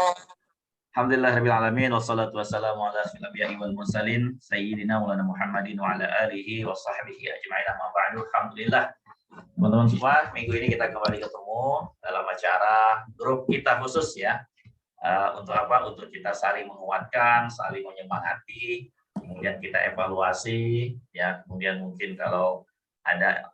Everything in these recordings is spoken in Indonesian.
Alhamdulillahirabbil alamin wassalatu wassalamu ala asyrofil anbiya'i wal mursalin sayyidina Maulana Muhammadin wa ala alihi wa sahbihi ajma'in amma ba'du. Alhamdulillah. Teman-teman semua, minggu ini kita kembali ketemu dalam acara grup kita khusus ya. Untuk apa? Untuk kita saling menguatkan, saling menyemangati, kemudian kita evaluasi ya. Kemudian mungkin kalau ada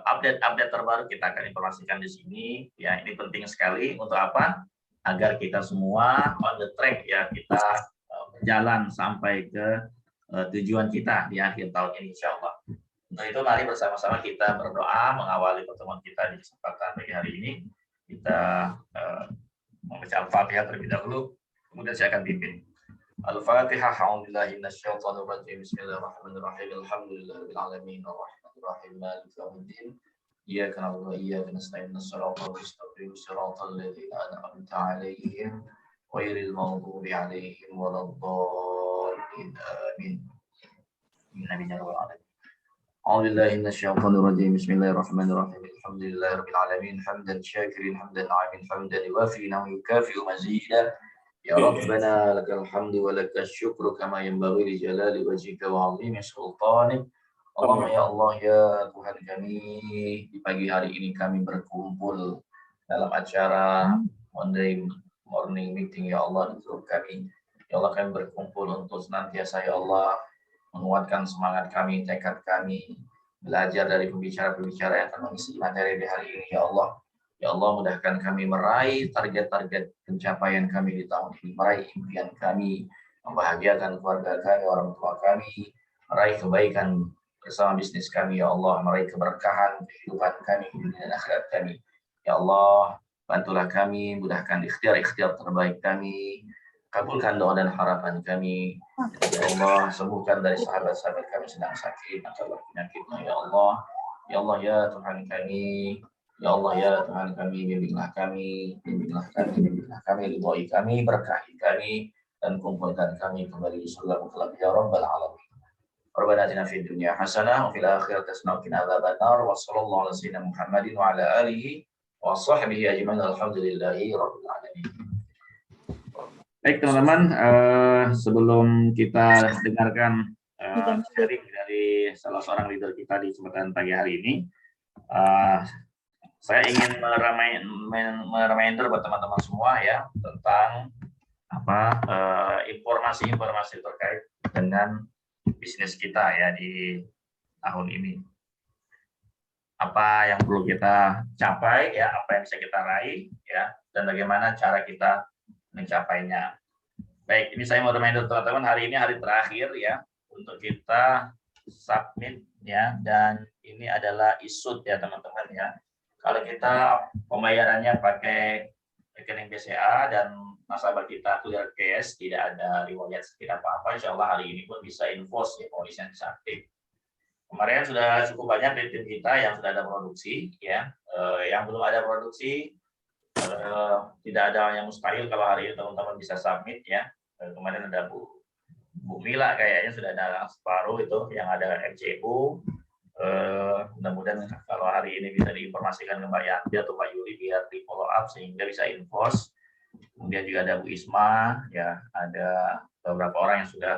update-update terbaru kita akan informasikan di sini ya. Ini penting sekali untuk apa? Agar kita semua on the track ya, kita berjalan sampai ke tujuan kita di akhir tahun ini insyaallah. Untuk itu mari bersama-sama kita berdoa mengawali pertemuan kita di kesempatan pagi hari ini. Kita membaca Al-Fatihah terlebih dahulu, kemudian saya akan pimpin. Al-Fatihah. A'udzubillahi minasyaitonir rajim. Bismillahirrahmanirrahim. Alhamdulillahirabbil alamin arrahmanir rahim maliki yaumiddin. إياك نعبد وإياك نستعين الصراط المستقيم صراط الذين أنعمت عليهم غير المغضوب عليهم ولا الضالين آمين. أعوذ بالله من الشيطان الرجيم بسم الله الرحمن الرحيم الحمد لله رب العالمين حمدا شاكرين حمدا ناعما حمدا يوافي ويكافئ مزيدا يا ربنا لك الحمد ولك الشكر كما ينبغي لجلال وجهك وعظيم سلطانك. Allah ya Allah ya Tuhan kami, di pagi hari ini kami berkumpul dalam acara Monday morning meeting ya Allah di grup kami. Ya Allah kami berkumpul untuk senantiasa ya Allah menguatkan semangat kami, tekad kami, belajar dari pembicara-pembicara yang akan mengisi materi di hari ini ya Allah. Ya Allah mudahkan kami meraih target-target pencapaian kami di tahun ini, meraih impian kami, membahagiakan keluarga kami, orang tua kami, meraih kebaikan bersama bisnis kami ya Allah, meraih keberkahan kehidupan kami di dunia dan akhirat kami. Ya Allah, bantulah kami, mudahkan ikhtiar-ikhtiar terbaik kami, kabulkan doa dan harapan kami. Ya Allah, sembuhkan dari sahabat-sahabat kami sedang sakit, angkatlah penyakitnya ya Allah. Ya Allah ya Tuhan kami, ya Allah ya Tuhan kami, bimbinglah kami, ridhoi kami, berkahi kami, dan kumpulkan kami kembali di surga kelak ya Rabbal alamin. Rabbana atina fid dunya hasanah wa fil akhirati hasanah wa qina adzabannar wa sallallahu ala sayyidina Muhammadin wa ala alihi wa sahbihi ajmain alhamdulillahi rabbil alamin. Baik teman-teman, sebelum kita dengarkan sharing dari salah seorang leader kita di kesempatan pagi hari ini, saya ingin mereminder buat teman-teman semua ya tentang informasi-informasi terkait dengan bisnis kita ya di tahun ini. Apa yang perlu kita capai ya, apa yang bisa kita raih ya, dan bagaimana cara kita mencapainya. Baik, ini saya mau reminder teman-teman, hari ini hari terakhir ya untuk kita submit ya, dan ini adalah issued ya teman-teman ya. Kalau kita pembayarannya pakai rekening BCA dan nasabah kita clear cash, tidak ada riwayat tidak apa-apa, insya Allah hari ini pun bisa invoice ya, polisinya bisa aktif. Kemarin sudah cukup banyak dari tim kita yang sudah ada produksi ya, yang belum ada produksi tidak ada yang mustahil kalau hari ini teman-teman bisa submit ya. Kemarin ada Bu Mila kayaknya sudah ada separuh itu yang ada MCU. Mudah-mudahan kalau hari ini bisa diinformasikan ke Mbak Yanti atau Pak Yuli biar di follow up sehingga bisa invoice. Kemudian juga ada Bu Isma, ya ada beberapa orang yang sudah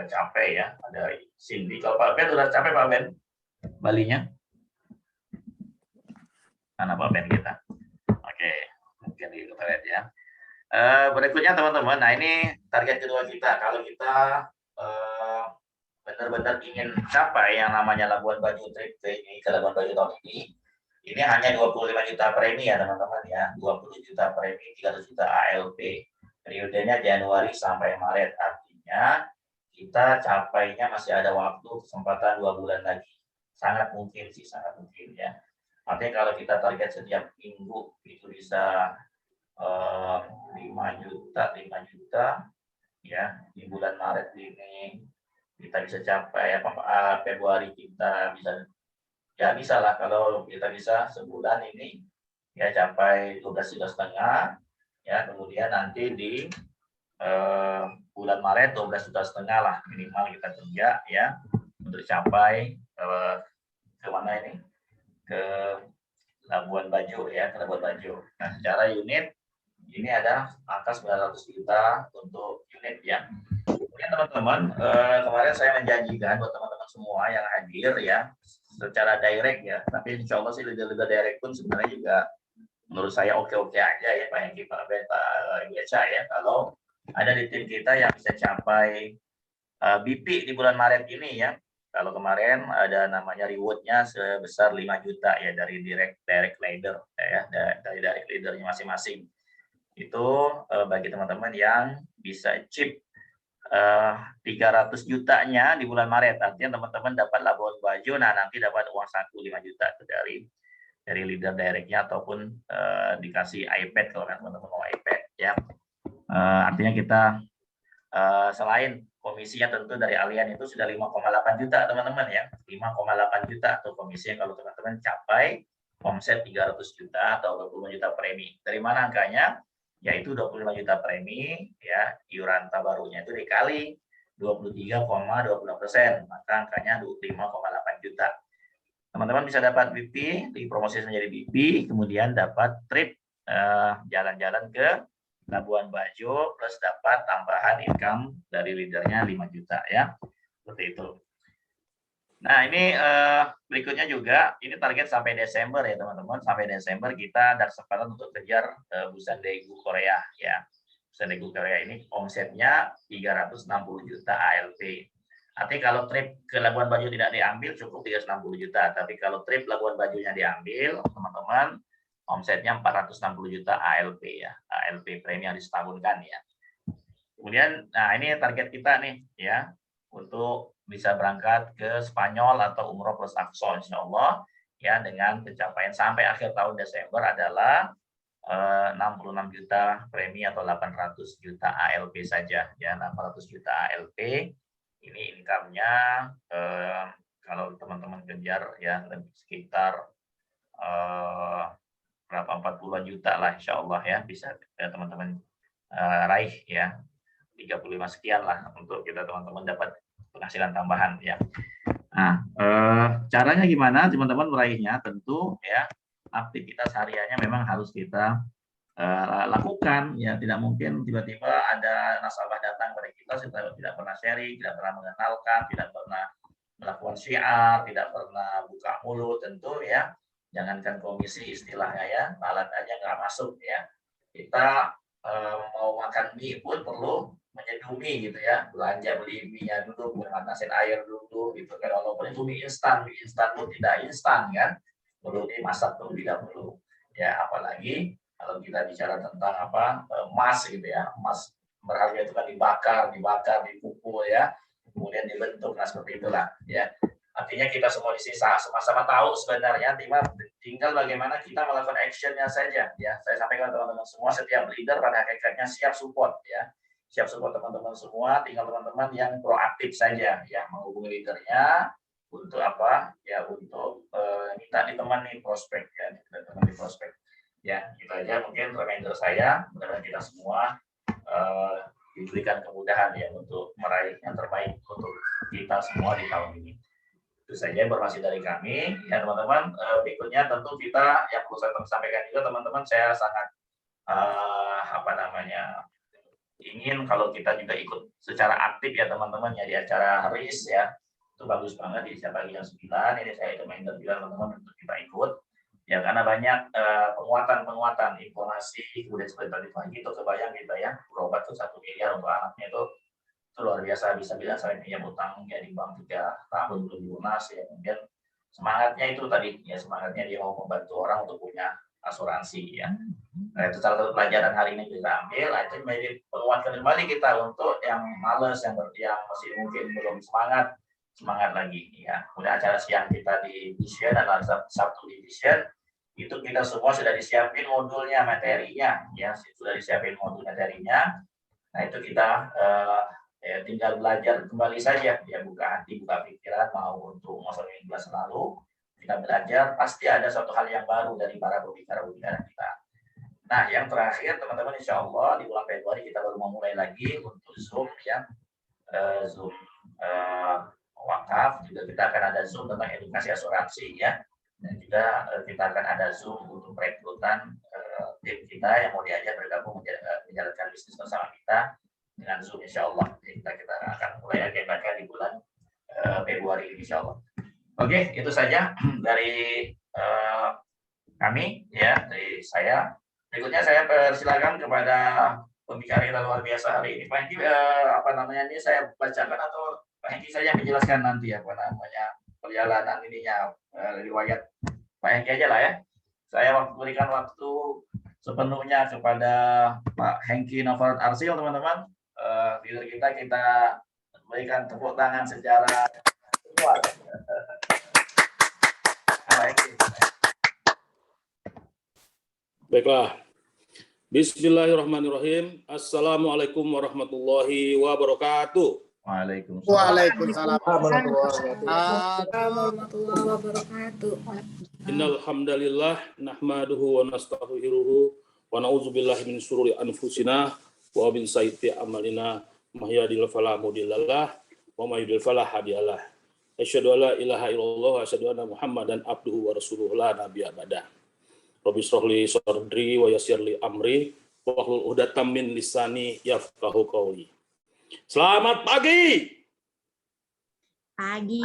capai ya. Ada Cindy, kalau Pak Ben sudah capai Pak Ben Balinya? Mana Pak Ben kita? Oke, mungkin di lihat ya. Berikutnya teman-teman, nah ini target kedua kita. Kalau kita benar-benar ingin capai yang namanya Labuan Bajo trip ini ke Labuan Bajo tahun ini hanya 25 juta premi ya teman-teman ya, 20 juta premi, 300 juta ALP. Periodenya Januari sampai Maret, artinya kita capainya masih ada waktu, kesempatan 2 bulan lagi. Sangat mungkin sih, sangat mungkin ya. Artinya kalau kita target setiap minggu itu bisa 5 juta ya, di bulan Maret ini kita bisa capai Februari kita bisa lah kalau kita bisa sebulan ini ya capai 12,5 ya, kemudian nanti di bulan Maret 12,5 lah minimal kita kerja ya untuk capai ke mana ini, ke Labuan Bajo ya, ke Labuan Bajo. Nah secara unit ini ada angka 900 juta untuk unit ya. Kemudian teman-teman, kemarin saya menjanjikan buat teman-teman semua yang hadir ya, secara direct ya, tapi insya Allah sih leader-leader direct pun sebenarnya juga menurut saya oke-oke aja ya, Pak Hengki, Pak biasa ya, kalau ada di tim kita yang bisa capai BP di bulan Maret ini ya. Kalau kemarin ada namanya rewardnya sebesar 5 juta ya dari direct leader ya, dari direct leadernya masing-masing. Itu bagi teman-teman yang bisa achieve 300 jutanya di bulan Maret, artinya teman-teman dapat Labuan Bajo, nah nanti dapat uang saku 5 juta dari leader directnya ataupun dikasih iPad kalau teman-teman mau iPad ya. Artinya kita selain komisinya tentu dari Allian itu sudah 5,8 juta teman-teman ya, 5,8 juta atau komisinya kalau teman-teman capai omset 300 juta atau 25 juta premi. Dari mana angkanya? Yaitu 25 juta premi ya, iuran tabarunya itu dikali 23,26%, maka angkanya 25,8 juta. Teman-teman bisa dapat BP, dipromosi menjadi BP, kemudian dapat trip jalan-jalan ke Labuan Bajo plus dapat tambahan income dari leadernya 5 juta ya. Seperti itu. Nah, ini berikutnya juga, ini target sampai Desember ya teman-teman. Sampai Desember kita ada kesempatan untuk kejar Busan Daegu Korea ya. Busan Daegu Korea ini omsetnya 360 juta ALP. Artinya kalau trip ke Labuan Bajo tidak diambil cukup 360 juta. Tapi kalau trip Labuan Bajonya diambil, teman-teman, omsetnya 460 juta ALP ya. ALP premi yang disetahunkan ya. Kemudian, nah ini target kita nih ya, untuk bisa berangkat ke Spanyol atau umroh plus Aqsa insya Allah ya, dengan pencapaian sampai akhir tahun Desember adalah 66 juta premi atau 800 juta ALP saja ya, 800 juta ALP ini income-nya kalau teman-teman kejar ya sekitar berapa 40-an juta lah insya Allah ya, bisa teman-teman raih ya, 35 sekian lah untuk kita teman-teman dapat penghasilan tambahan ya. Nah, caranya gimana teman-teman meraihnya? Tentu ya aktivitas hariannya memang harus kita lakukan ya. Tidak mungkin tiba-tiba ada nasabah datang kepada kita setelah tidak pernah sharing, tidak pernah mengenalkan, tidak pernah melakukan syiar, tidak pernah buka mulut, tentu ya. Jangankan komisi istilahnya ya, alat aja nggak masuk ya. Kita mau makan mie pun perlu menyeduh mie gitu ya, belanja beli mie-nya dulu, pemanasin air dulu gitu kan. Walaupun itu mie instan pun tidak instan kan, perlu dimasak terlebih dahulu ya. Apalagi kalau kita bicara tentang apa, emas gitu ya, emas berharga itu kan dibakar, dipukul ya, kemudian dibentuk, nah seperti itulah ya. Artinya kita semua di sini sama-sama tahu sebenarnya, tinggal bagaimana kita melakukan actionnya saja ya. Saya sampaikan teman-teman semua, setiap leader pada hakikatnya siap support ya, siap support teman-teman semua, tinggal teman-teman yang proaktif saja ya, menghubungi leadernya untuk apa ya, untuk minta ditemani prospek ya, ditemani prospek ya. Itu aja mungkin reminder saya, mudah-mudahan kita semua diberikan kemudahan ya untuk meraih yang terbaik untuk kita semua di tahun ini. Itu saja informasi dari kami ya teman-teman. Berikutnya tentu kita yang perlu saya sampaikan juga teman-teman, saya sangat apa namanya, ingin kalau kita juga ikut secara aktif ya teman-teman ya di acara RIS ya, itu bagus banget di setiap pagi jam 9. Ini saya reminder juga teman-teman untuk kita ikut ya, karena banyak penguatan informasi, kemudian seperti tadi pagi itu kebayang kita ya, berobat tuh 1 miliar untuk anaknya itu luar biasa, bisa bilang saya pinjam utang ya di bank 3 tahun belum lunas ya. Kemudian semangatnya itu tadi ya, semangatnya dia mau membantu orang untuk punya asuransi ya. Nah, itu salah satu pelajaran hari ini kita ambil. Itu menjadi penguatan kembali kita untuk yang males, yang masih mungkin belum semangat lagi ya. Kemudian acara siang kita di Vision dan Sabtu di Vision itu kita semua sudah disiapin modulnya, materinya ya, sudah disiapin modul materinya. Nah itu kita ya, tinggal belajar kembali saja ya, buka hati, buka pikiran, mau untuk masa 15 lalu kita belajar, pasti ada suatu hal yang baru dari para pembicara-pembicara kita. Nah yang terakhir teman-teman, insya Allah di bulan Februari kita baru memulai lagi untuk Zoom ya, Zoom wakaf, juga kita akan ada Zoom tentang edukasi asuransi ya, dan juga kita akan ada Zoom untuk perekrutan tim kita yang mau diajak bergabung menjalankan bisnis bersama kita dengan Zoom insya Allah. Kita akan mulai agendakan di bulan Februari insya Allah. Oke, itu saja dari kami ya, dari saya. Berikutnya saya persilakan kepada pembicara kita luar biasa hari ini. Pak Hengki, ini saya bacakan atau Pak Hengki saja menjelaskan nanti perjalanan ininya, riwayat Pak Hengki aja lah ya. Saya berikan waktu sepenuhnya kepada Pak Hengki Novarat Arsil, teman-teman. Leader kita berikan tepuk tangan secara kuat. Baiklah. Bismillahirrahmanirrahim. Assalamualaikum warahmatullahi wabarakatuh. Waalaikumsalam warahmatullahi wabarakatuh. Innal hamdalillah nahmaduhu wa nastaghfiruhu wa na'udzubillahi min syururi anfusina wa min sayyiati a'malina may yahdihillahu fala mudhillalah wa may yudhlil fala hadiyalah. Asyhadu an la ilaha illallah wa asyhadu anna Muhammadan abduhu wa rasuluhu la nabiyya ba'dah. Rabbi shrah li sadri wa yassir li amri wahlul 'uqdatam min lisani yafqahu qawli. Selamat pagi. Pagi.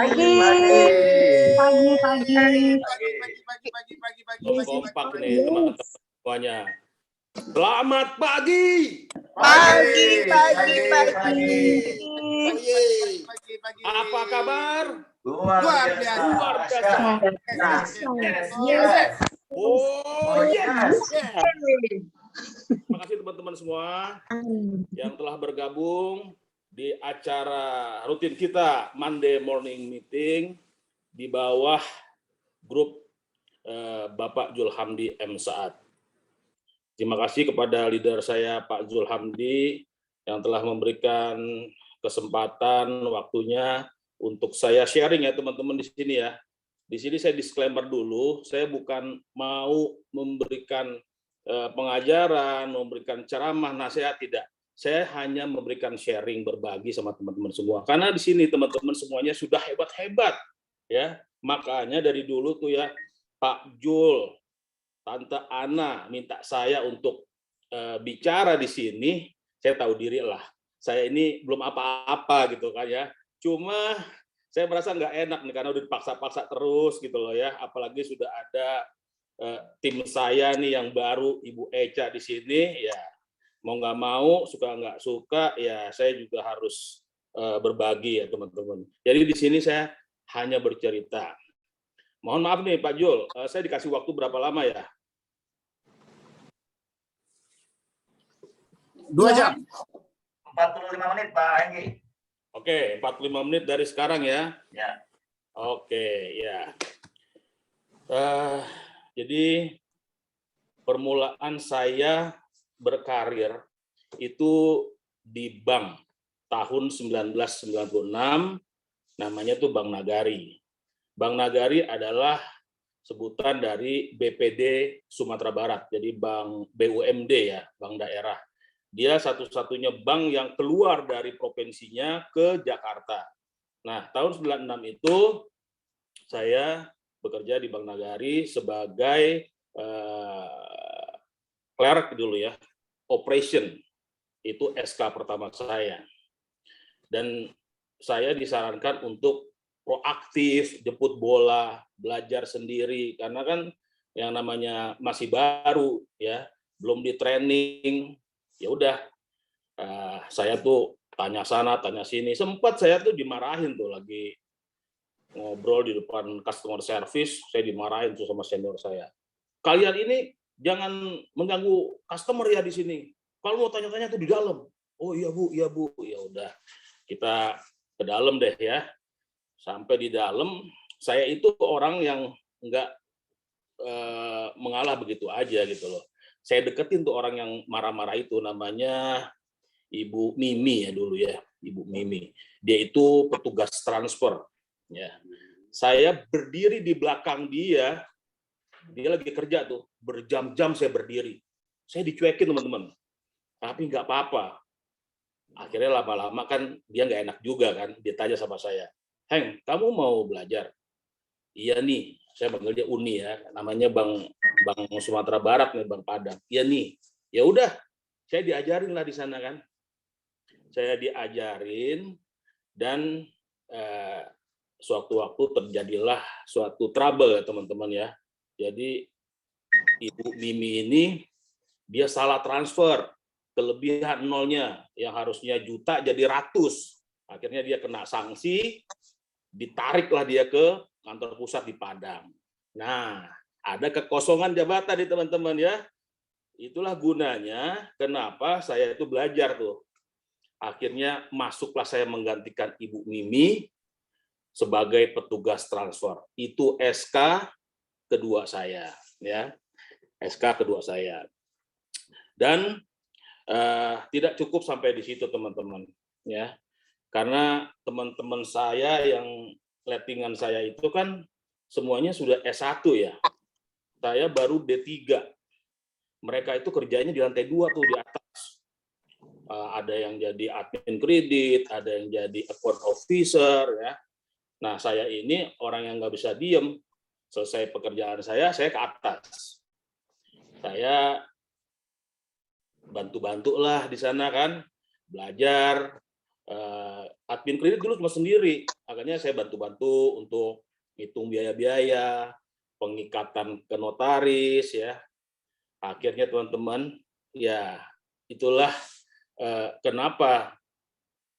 Kompak nih teman-teman semuanya. Selamat pagi. Pagi. Apa kabar? Luar biasa. Oh yes. Terima kasih teman-teman semua yang telah bergabung di acara rutin kita Monday Morning Meeting di bawah grup Bapak Zulhamdi M. Saad. Terima kasih kepada leader saya Pak Zulhamdi yang telah memberikan kesempatan waktunya untuk saya sharing ya teman-teman di sini ya. Di sini saya disclaimer dulu, saya bukan mau memberikan pengajaran, memberikan ceramah, nasihat, tidak. Saya hanya memberikan sharing, berbagi sama teman-teman semua. Karena di sini teman-teman semuanya sudah hebat-hebat, ya. Makanya dari dulu tuh ya, Pak Jul, Tante Ana minta saya untuk bicara di sini. Saya tahu diri lah. Saya ini belum apa-apa gitu kan ya. Cuma saya merasa nggak enak nih karena udah dipaksa-paksa terus gitu loh ya. Apalagi sudah ada tim saya nih yang baru, Ibu Eca di sini ya. Mau nggak mau, suka nggak suka, ya saya juga harus berbagi ya teman-teman. Jadi di sini saya hanya bercerita. Mohon maaf nih Pak Jul, saya dikasih waktu berapa lama ya? 2 jam. 45 menit Pak Hengki. Oke, 45 menit dari sekarang ya. Ya. Oke, ya. Jadi permulaan saya berkarir itu di bank tahun 1996, namanya tuh Bank Nagari. Bank Nagari adalah sebutan dari BPD Sumatera Barat, jadi bank BUMD ya, bank daerah. Dia satu-satunya bank yang keluar dari provinsinya ke Jakarta. Nah, tahun 96 itu saya bekerja di Bank Nagari sebagai clerk dulu ya, operation. Itu SK pertama saya. Dan saya disarankan untuk proaktif, jemput bola, belajar sendiri. Karena kan yang namanya masih baru ya, belum di training. Ya udah, saya tuh tanya sana, tanya sini. Sempat saya tuh dimarahin tuh lagi ngobrol di depan customer service, saya dimarahin tuh sama senior saya. Kalian ini jangan mengganggu customer ya di sini. Kalau mau tanya-tanya tuh di dalam. Oh iya Bu, iya Bu. Ya udah, kita ke dalam deh ya. Sampai di dalam, saya itu orang yang nggak mengalah begitu aja gitu loh. Saya deketin tuh orang yang marah-marah itu, namanya Ibu Mimi ya dulu ya, Ibu Mimi. Dia itu petugas transfer. Ya, saya berdiri di belakang dia lagi kerja tuh, berjam-jam saya berdiri. Saya dicuekin teman-teman, tapi nggak apa-apa. Akhirnya lama-lama kan dia nggak enak juga kan, dia tanya sama saya, Heng, kamu mau belajar? Iya nih, saya panggil dia Uni ya, namanya Bang Sumatera Barat nih, Bang Padang. Iya nih, ya udah, saya diajarin lah di sana kan. Saya diajarin dan suatu waktu terjadilah suatu trouble ya teman-teman ya. Jadi Ibu Mimi ini dia salah transfer, kelebihan nolnya yang harusnya juta jadi ratus. Akhirnya dia kena sanksi, ditariklah dia ke kantor pusat di Padang. Nah, ada kekosongan jabatan di teman-teman ya. Itulah gunanya kenapa saya itu belajar tuh. Akhirnya masuklah saya menggantikan Ibu Mimi sebagai petugas transfer. Itu SK kedua saya ya. SK kedua saya. Dan tidak cukup sampai di situ teman-teman ya. Karena teman-teman saya yang lettingan saya itu kan semuanya sudah S1 ya. Saya baru D3. Mereka itu kerjanya di lantai 2 tuh di atas. Ada yang jadi admin kredit, ada yang jadi account officer ya. Nah, saya ini orang yang nggak bisa diem. Selesai pekerjaan saya ke atas. Saya bantu-bantu lah di sana kan, belajar. Admin kredit dulu cuma sendiri, makanya saya bantu-bantu untuk hitung biaya-biaya, pengikatan ke notaris ya. Akhirnya teman-teman, ya itulah kenapa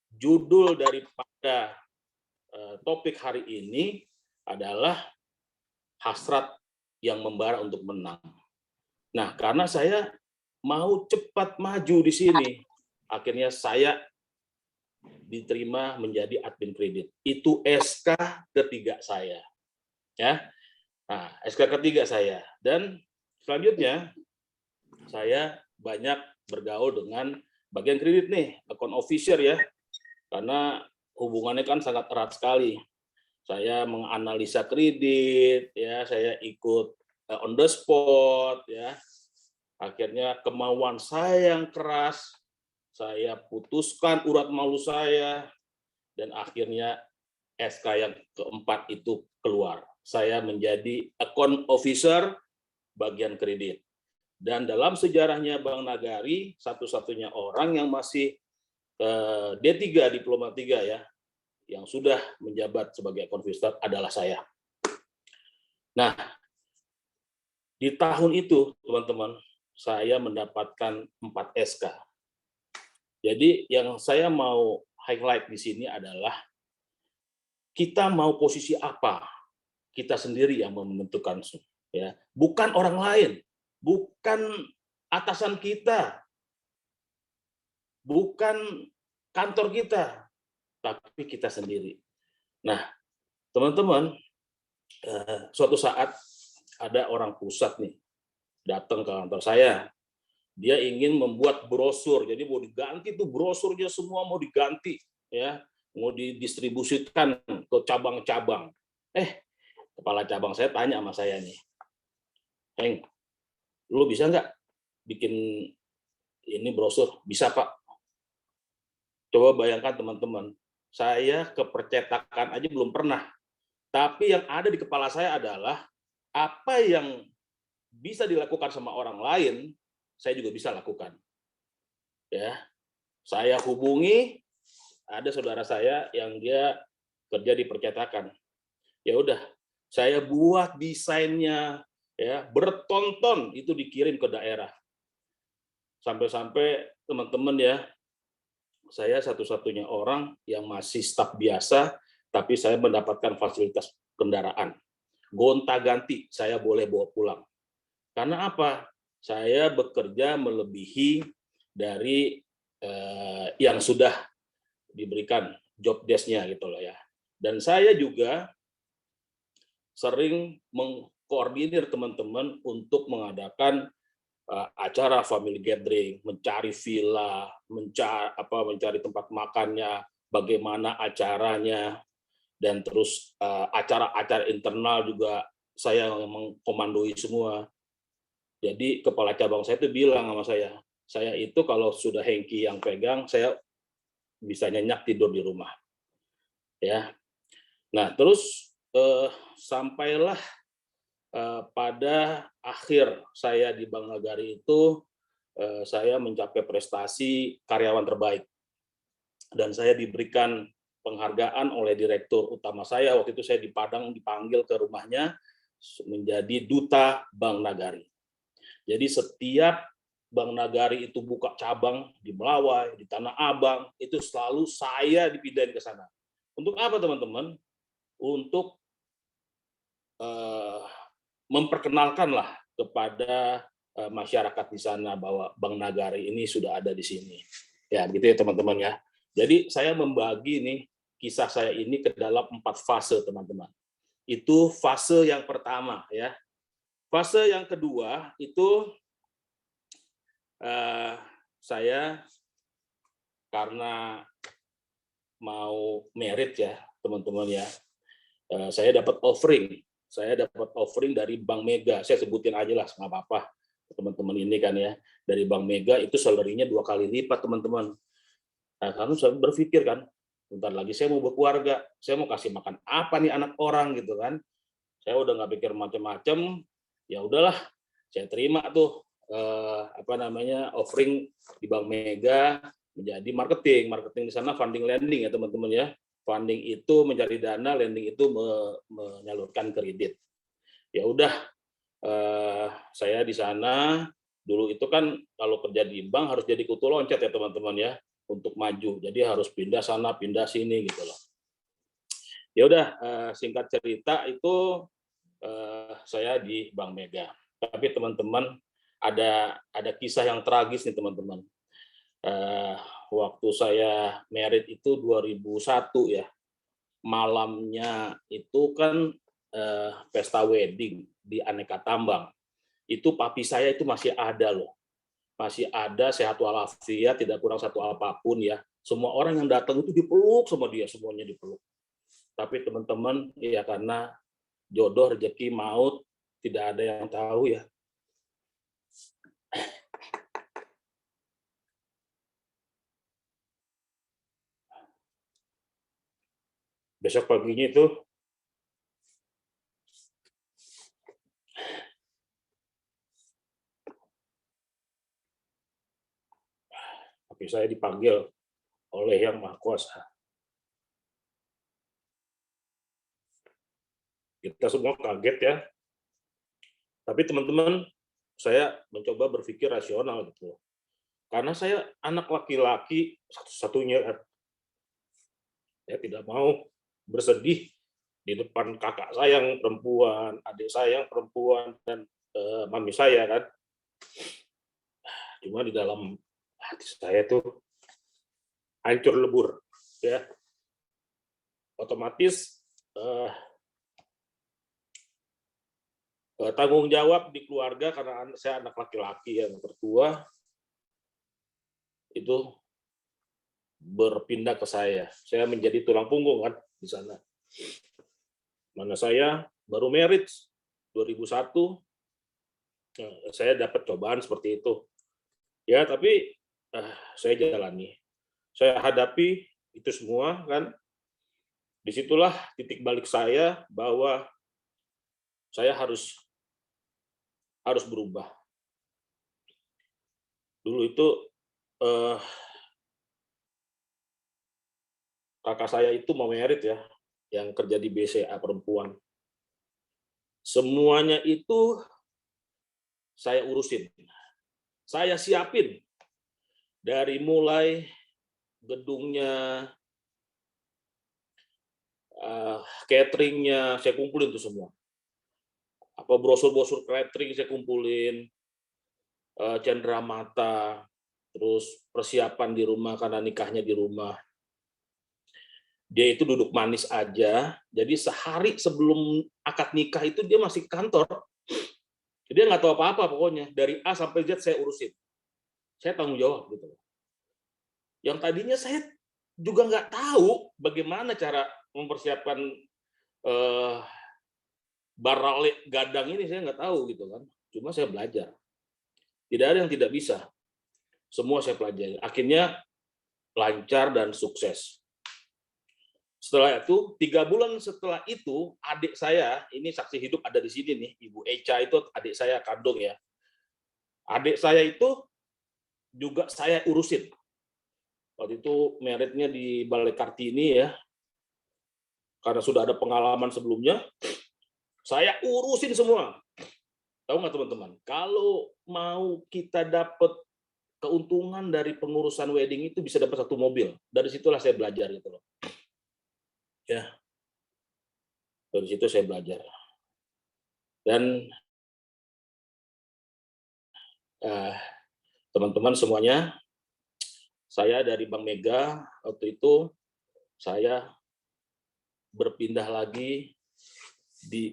judul daripada topik hari ini adalah hasrat yang membara untuk menang. Nah, karena saya mau cepat maju di sini, akhirnya saya diterima menjadi admin kredit. Itu SK ketiga saya. Ya. Nah, SK ketiga saya. Dan selanjutnya saya banyak bergaul dengan bagian kredit nih, account officer ya. Karena hubungannya kan sangat erat sekali. Saya menganalisa kredit ya, saya ikut on the spot ya. Akhirnya kemauan saya yang keras, saya putuskan urat malu saya, dan akhirnya SK yang keempat itu keluar. Saya menjadi account officer bagian kredit. Dan dalam sejarahnya Bang Nagari, satu-satunya orang yang masih D3, diploma 3 ya, yang sudah menjabat sebagai account officer adalah saya. Nah, di tahun itu, teman-teman, saya mendapatkan 4 SK. Jadi yang saya mau highlight di sini adalah kita mau posisi apa, kita sendiri yang menentukan ya, bukan orang lain, bukan atasan kita, bukan kantor kita, tapi kita sendiri. Nah, teman-teman, suatu saat ada orang pusat nih datang ke kantor saya. Dia ingin membuat brosur, jadi mau diganti tuh brosurnya semua mau diganti ya, mau didistribusikan ke cabang-cabang. Kepala cabang saya tanya sama saya nih, Heng, lu bisa nggak bikin ini brosur? Bisa Pak. Coba bayangkan teman-teman, saya ke percetakan aja belum pernah. Tapi yang ada di kepala saya adalah apa yang bisa dilakukan sama orang lain, saya juga bisa lakukan. Ya, saya hubungi, ada saudara saya yang dia kerja di percetakan. Ya udah, saya buat desainnya, ya bertonton itu dikirim ke daerah. Sampai-sampai teman-teman ya, saya satu-satunya orang yang masih staf biasa, tapi saya mendapatkan fasilitas kendaraan. Gonta-ganti saya boleh bawa pulang. Karena apa? Saya bekerja melebihi dari yang sudah diberikan job desk-nya gitu loh ya. Dan saya juga sering mengkoordinir teman-teman untuk mengadakan acara family gathering, mencari villa, mencari tempat makannya, bagaimana acaranya, dan terus acara-acara internal juga saya mengkomandoi semua. Jadi kepala cabang saya itu bilang sama saya itu kalau sudah Hengki yang pegang, saya bisa nyenyak tidur di rumah. Ya. Nah, terus sampailah pada akhir saya di Bank Nagari itu, saya mencapai prestasi karyawan terbaik. Dan saya diberikan penghargaan oleh direktur utama saya. Waktu itu saya di Padang dipanggil ke rumahnya menjadi duta Bank Nagari. Jadi setiap Bank Nagari itu buka cabang di Melawai, di Tanah Abang, itu selalu saya dipindahin ke sana. Untuk apa teman-teman? Untuk memperkenalkanlah kepada masyarakat di sana bahwa Bank Nagari ini sudah ada di sini. Ya, gitu ya teman-teman ya. Jadi saya membagi nih kisah saya ini ke dalam 4 fase teman-teman. Itu fase yang pertama ya. Fase yang kedua itu saya karena mau merit ya teman-teman ya. Saya dapat offering dari Bank Mega. Saya sebutin aja lah, nggak apa-apa teman-teman ini kan ya. Dari Bank Mega itu salary-nya 2 kali lipat teman-teman. Nah, karena saya berpikir kan, bentar lagi saya mau berkeluarga, saya mau kasih makan apa nih anak orang gitu kan. Saya udah nggak pikir macam-macam, ya udahlah, saya terima tuh offering di Bank Mega menjadi marketing di sana funding lending ya teman-teman ya. Funding itu mencari dana, lending itu menyalurkan kredit. Ya udah, saya di sana dulu itu kan kalau kerja di bank harus jadi kutu loncat ya teman-teman ya untuk maju. Jadi harus pindah sana, pindah sini gitu loh. Ya udah, singkat cerita itu saya di Bank Mega. Tapi teman-teman ada kisah yang tragis nih teman-teman. Waktu saya merit itu 2001 ya, malamnya itu kan pesta wedding di Aneka Tambang. Itu papi saya itu masih ada loh, masih ada, sehat walafiat, tidak kurang satu apapun ya. Semua orang yang datang itu dipeluk sama dia, semuanya dipeluk. Tapi teman-teman ya karena jodoh, rezeki, maut tidak ada yang tahu ya. Besok paginya itu tapi saya dipanggil oleh Yang Maha Kuasa. Kita semua kaget ya. Tapi teman-teman, saya mencoba berpikir rasional gitu. Karena saya anak laki-laki satu-satunya. Saya tidak mau bersedih di depan kakak saya yang perempuan, adik saya yang perempuan, dan mami saya kan. Cuma di dalam hati saya tuh hancur lebur ya. Otomatis tanggung jawab di keluarga karena saya anak laki-laki yang tertua itu berpindah ke saya. Saya menjadi tulang punggung kan di sana. Mana saya baru merit 2001, saya dapat cobaan seperti itu. Ya, tapi saya jalani. Saya hadapi itu semua kan. Disitulah titik balik saya bahwa saya harus berubah. Dulu itu kakak saya itu mau merit ya, yang kerja di BCA perempuan. Semuanya itu saya urusin. Saya siapin. Dari mulai gedungnya, cateringnya, saya kumpulin itu semua. Apa brosur-brosur catering saya kumpulin, cenderamata, terus persiapan di rumah karena nikahnya di rumah. Dia itu duduk manis aja, jadi sehari sebelum akad nikah itu dia masih ke kantor. Dia nggak tahu apa-apa pokoknya, dari A sampai Z saya urusin. Saya tanggung jawab gitu. Yang tadinya saya juga nggak tahu bagaimana cara mempersiapkan barale gadang ini, saya nggak tahu gitu kan. Cuma saya belajar. Tidak ada yang tidak bisa. Semua saya pelajari. Akhirnya lancar dan sukses. Setelah itu, 3 bulan setelah itu, adik saya, ini saksi hidup ada di sini nih, Ibu Echa itu adik saya kandung ya. Adik saya itu juga saya urusin. Waktu itu meritnya di Balai Kartini ya, karena sudah ada pengalaman sebelumnya, saya urusin semua. Tahu nggak teman-teman? Kalau mau kita dapat keuntungan dari pengurusan wedding itu bisa dapat 1 mobil. Dari situlah saya belajar gitu loh. Ya, dari situ saya belajar. Dan teman-teman semuanya, saya dari Bank Mega waktu itu saya berpindah lagi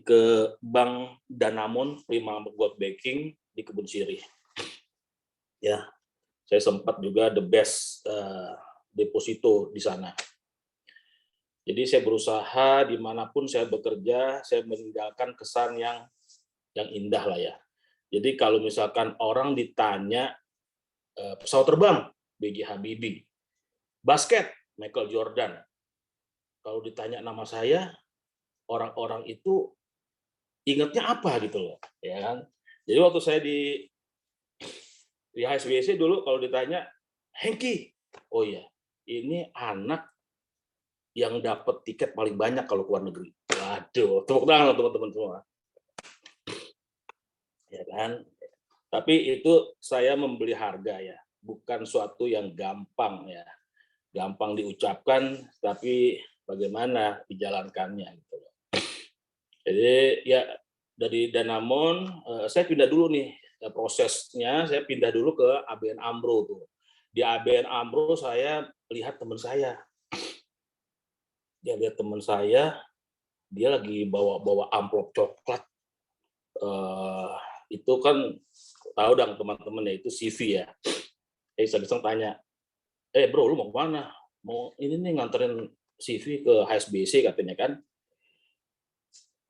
ke Bank Danamon Prima Gold Banking di Kebun Sirih. Ya, saya sempat juga the best deposito di sana. Jadi saya berusaha dimanapun saya bekerja, saya meninggalkan kesan yang indah lah ya. Jadi kalau misalkan orang ditanya pesawat terbang, B.J. Habibie, basket, Michael Jordan. Kalau ditanya nama saya, orang-orang itu ingatnya apa gitu loh, ya kan? Jadi waktu saya di HSBC dulu kalau ditanya, Hengki, oh iya, ini anak yang dapat tiket paling banyak kalau ke luar negeri. Waduh, tepuk tangan teman-teman semua. Ya kan? Tapi itu saya membeli harga ya, bukan suatu yang gampang ya. Gampang diucapkan, tapi bagaimana dijalankannya gitu loh. Jadi ya dari Danamon, saya pindah dulu nih prosesnya, saya pindah dulu ke ABN AMRO tuh. Di ABN AMRO saya lihat teman saya. Dia lihat teman saya, dia lagi bawa amplop coklat. Itu kan tahu dong teman-teman ya, itu CV ya. Iseng-iseng tanya, bro lu mau kemana? Mau ini nih nganterin CV ke HSBC katanya kan.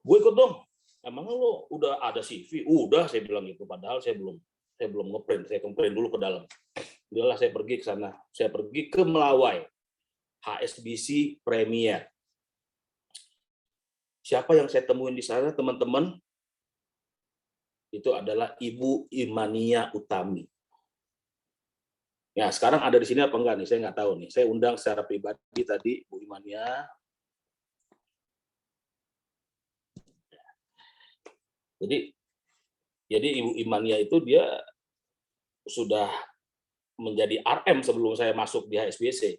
Gue ikut dong. Emang lu udah ada CV? Udah, saya bilang gitu. Padahal saya belum ngeprint. Saya ngeprint dulu ke dalam. Udahlah saya pergi ke sana. Saya pergi ke Melawai. HSBC Premier. Siapa yang saya temuin di sana, teman-teman? Itu adalah Ibu Imania Utami. Ya, sekarang ada di sini apa enggak nih? Saya nggak tahu nih. Saya undang secara pribadi tadi Bu Imania. Jadi Ibu Imania itu dia sudah menjadi RM sebelum saya masuk di HSBC.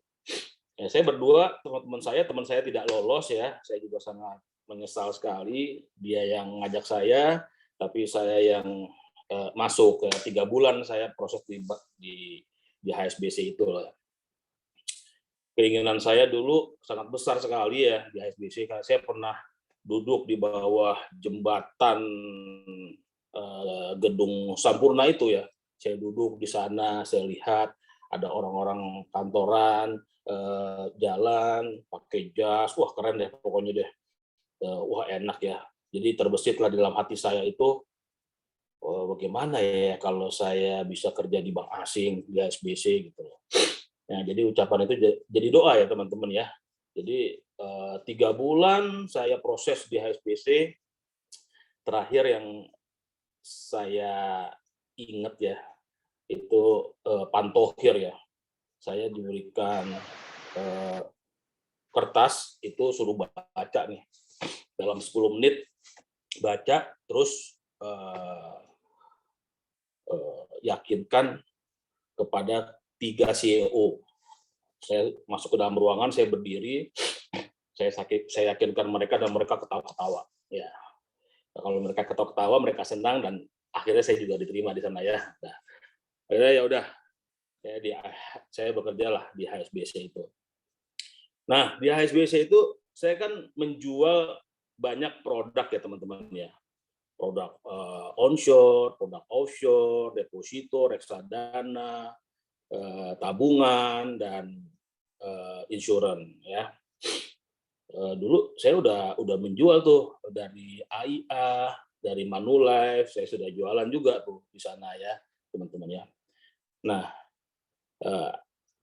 Ya, saya berdua, teman saya tidak lolos ya. Saya juga sangat menyesal sekali. Dia yang ngajak saya, tapi saya yang masuk. 3 bulan saya proses di HSBC itu. Keinginan saya dulu sangat besar sekali ya di HSBC. Karena saya pernah duduk di bawah jembatan gedung Sampurna itu ya. Saya duduk di sana, saya lihat ada orang-orang kantoran, jalan, pakai jas, wah keren deh pokoknya deh. Wah enak ya. Jadi terbesitlah di dalam hati saya itu, bagaimana ya kalau saya bisa kerja di bank asing, di HSBC gitu loh. Nah, jadi ucapan itu jadi doa ya teman-teman ya. Jadi 3 bulan saya proses di HSBC, terakhir yang saya ingat ya, itu Pantohir ya. Saya diberikan kertas, itu suruh baca nih. Dalam 10 menit baca, terus yakinkan kepada 3 CEO. Saya masuk ke dalam ruangan, saya berdiri, saya yakinkan mereka dan mereka ketawa-ketawa. Ya, kalau mereka ketawa-ketawa, mereka senang dan akhirnya saya juga diterima di sana ya. Nah, akhirnya ya udah, saya bekerja lah di HSBC itu. Nah, di HSBC itu saya kan menjual banyak produk ya teman-teman ya. Produk onshore, produk offshore, deposito, reksadana, tabungan, dan insurance ya. Dulu saya udah menjual tuh dari AIA, dari Manulife, saya sudah jualan juga tuh di sana ya teman-teman ya. Nah,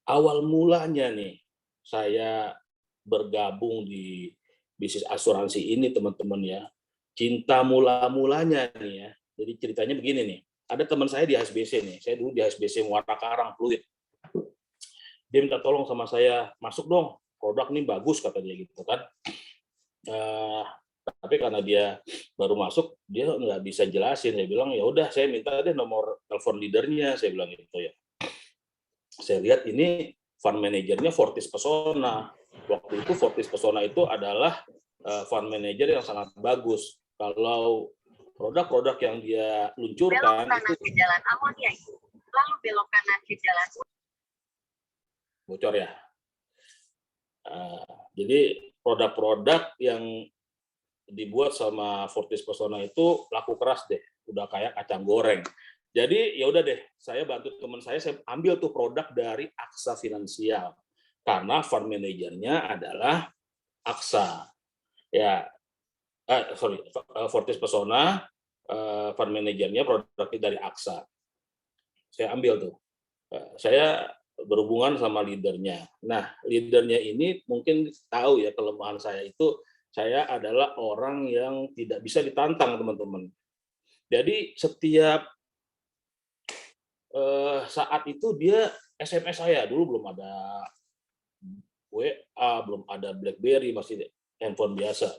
awal mulanya nih saya bergabung di bisnis asuransi ini teman-teman ya, cinta mula-mulanya nih ya. Jadi ceritanya begini nih, ada teman saya di HSBC nih, saya dulu di HSBC Muara Karang, Pluit. Dia minta tolong sama saya, masuk dong, produk ini bagus kata dia gitu kan. Tapi karena dia baru masuk, dia nggak bisa jelasin. Saya bilang ya udah, saya minta deh nomor telepon leadernya, saya bilang gitu ya. Saya lihat ini fund manajernya Fortis Pesona. Waktu itu Fortis Pesona itu adalah fund manager yang sangat bagus. Kalau produk-produk yang dia luncurkan belok kanan itu ke Jalan Amonia, lalu belok kanan ke Jalan bocor ya. Jadi produk-produk yang dibuat sama Fortis Pesona itu laku keras deh, udah kayak kacang goreng. Jadi ya udah deh, saya bantu teman saya ambil tuh produk dari Aksa Finansial karena fund manajernya adalah Aksa. Ya, Fortis Pesona, fund manajernya produknya dari Aksa. Saya ambil tuh. Saya berhubungan sama leadernya. Nah, leadernya ini mungkin tahu ya kelemahan saya itu, saya adalah orang yang tidak bisa ditantang, teman-teman. Jadi setiap saat itu dia SMS saya, dulu belum ada WA, belum ada BlackBerry, masih handphone biasa.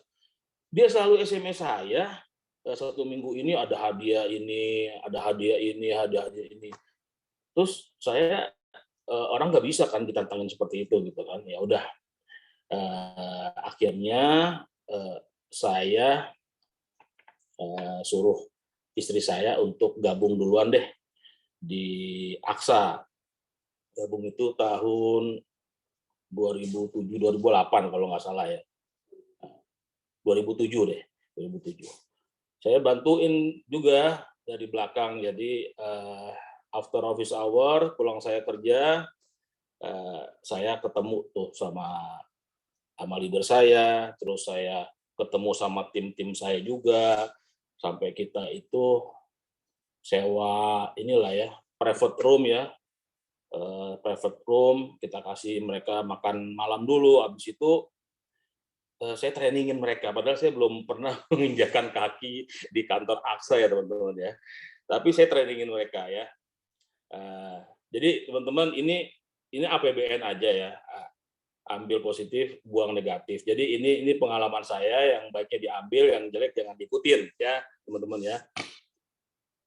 Dia selalu SMS saya, 1 minggu ini ada hadiah ini, ada hadiah ini, hadiah ini. Terus saya orang nggak bisa kan ditantangin seperti itu gitu kan. Ya udah, akhirnya saya suruh istri saya untuk gabung duluan deh di Aksa. Gabung itu tahun 2007-2008 kalau nggak salah ya. 2007 deh, 2007. Saya bantuin juga dari belakang, jadi after office hour pulang saya kerja, saya ketemu tuh sama leader saya, terus saya ketemu sama tim-tim saya juga, sampai kita itu sewa inilah ya, private room ya, private room, kita kasih mereka makan malam dulu, habis itu saya trainingin mereka, padahal saya belum pernah menginjakan kaki di kantor Aksa ya teman-teman ya. Tapi saya trainingin mereka ya. Jadi teman-teman ini APBN aja ya, ambil positif, buang negatif. Jadi ini pengalaman saya, yang baiknya diambil, yang jelek jangan diikutin ya teman-teman ya.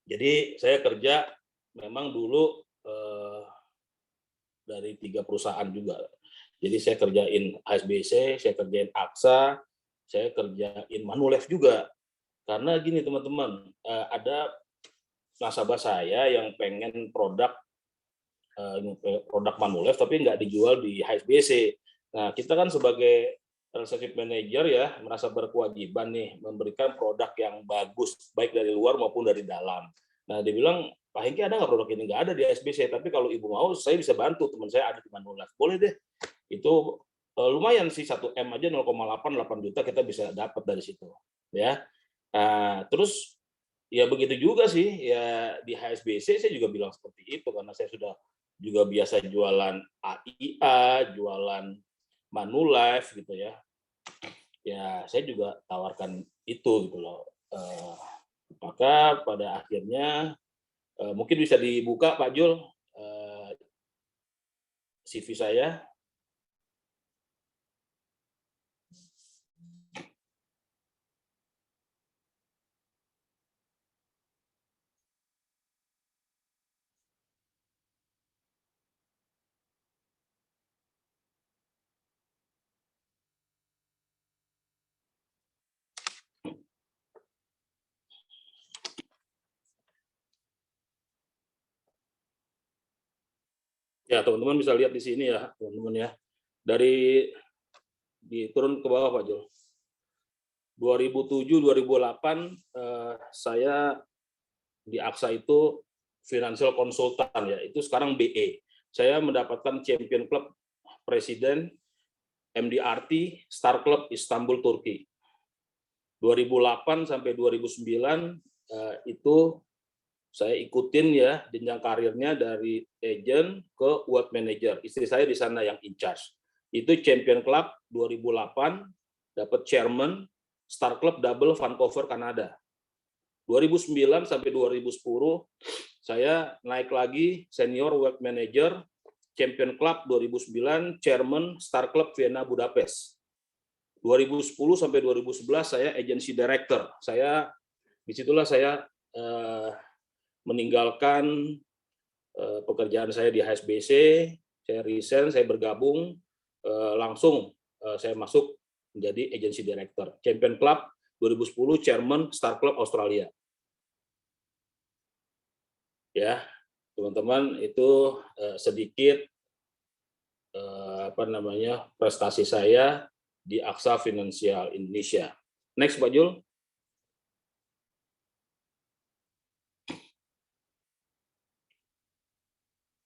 Jadi saya kerja memang dulu dari 3 perusahaan juga. Jadi saya kerjain HSBC, saya kerjain Aksa, saya kerjain Manulife juga. Karena gini teman-teman, ada nasabah saya yang pengen produk Manulife tapi nggak dijual di HSBC. Nah, kita kan sebagai relationship manager ya merasa berkewajiban nih memberikan produk yang bagus baik dari luar maupun dari dalam. Nah, dia bilang, Pak Hengki ada nggak produk ini? Nggak ada di HSBC, tapi kalau Ibu mau saya bisa bantu, teman saya ada di Manulife. Boleh deh. Itu lumayan sih, 1M aja 0,8 juta kita bisa dapat dari situ ya. Nah, terus ya begitu juga sih ya di HSBC saya juga bilang seperti itu karena saya sudah juga biasa jualan AIA, jualan Manulife gitu ya. Ya saya juga tawarkan itu gitu loh. Maka pada akhirnya mungkin bisa dibuka Pak Jul CV saya. Ya, teman-teman bisa lihat di sini ya, teman-teman ya. Turun ke bawah Pak Jo. 2007-2008 saya di Aksa itu financial konsultan ya, itu sekarang BE. Saya mendapatkan Champion Club Presiden MDRT Star Club Istanbul Turki. 2008 sampai 2009 itu saya ikutin ya jenjang karirnya dari agent ke wealth manager. Istri saya di sana yang in charge. Itu Champion Club 2008, dapat Chairman, Star Club Double Vancouver, Kanada. 2009 sampai 2010, saya naik lagi Senior Wealth Manager, Champion Club 2009, Chairman, Star Club Vienna, Budapest. 2010 sampai 2011 saya Agency Director. Disitulah saya meninggalkan pekerjaan saya di HSBC, saya resign, saya bergabung, langsung saya masuk menjadi Agency Director. Champion Club 2010, Chairman, Star Club Australia. Ya, teman-teman, itu sedikit prestasi saya di AXA Financial Indonesia. Next, Pak Jul.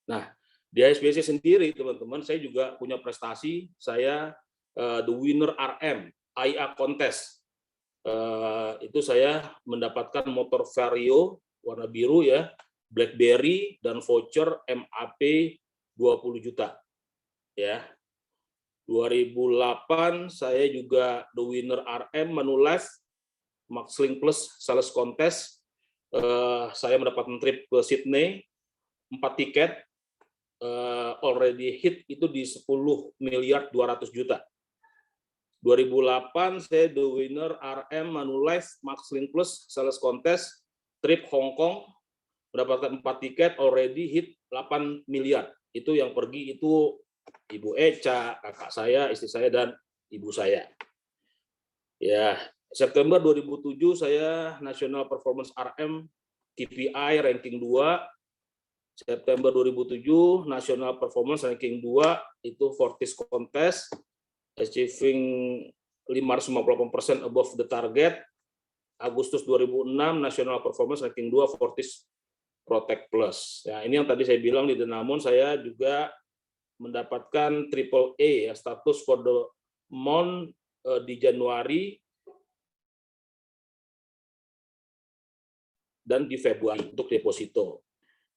Nah, di HSBC sendiri, teman-teman, saya juga punya prestasi. Saya the winner RM IA contest. Itu saya mendapatkan motor Vario warna biru ya, BlackBerry dan voucher MAP 20 juta. Ya. 2008 saya juga the winner RM Manulife Maxlink Plus Sales Contest. Saya mendapatkan trip ke Sydney 4 tiket, already hit itu di 10 miliar 200 juta. 2008 saya the winner RM Manulife Maxlink Plus Sales Contest trip Hong Kong, mendapatkan 4 tiket, already hit 8 miliar. Itu yang pergi itu Ibu Eca, kakak saya, istri saya, dan ibu saya. Ya, September 2007 saya National Performance RM KPI ranking 2. September 2007 National Performance ranking 2 itu Fortis Contest, achieving 558% above the target. Agustus 2006 National Performance ranking 2 Fortis Protect Plus. Ya, ini yang tadi saya bilang di Denamon, saya juga mendapatkan AAA ya, status for the month di Januari dan di Februari untuk deposito.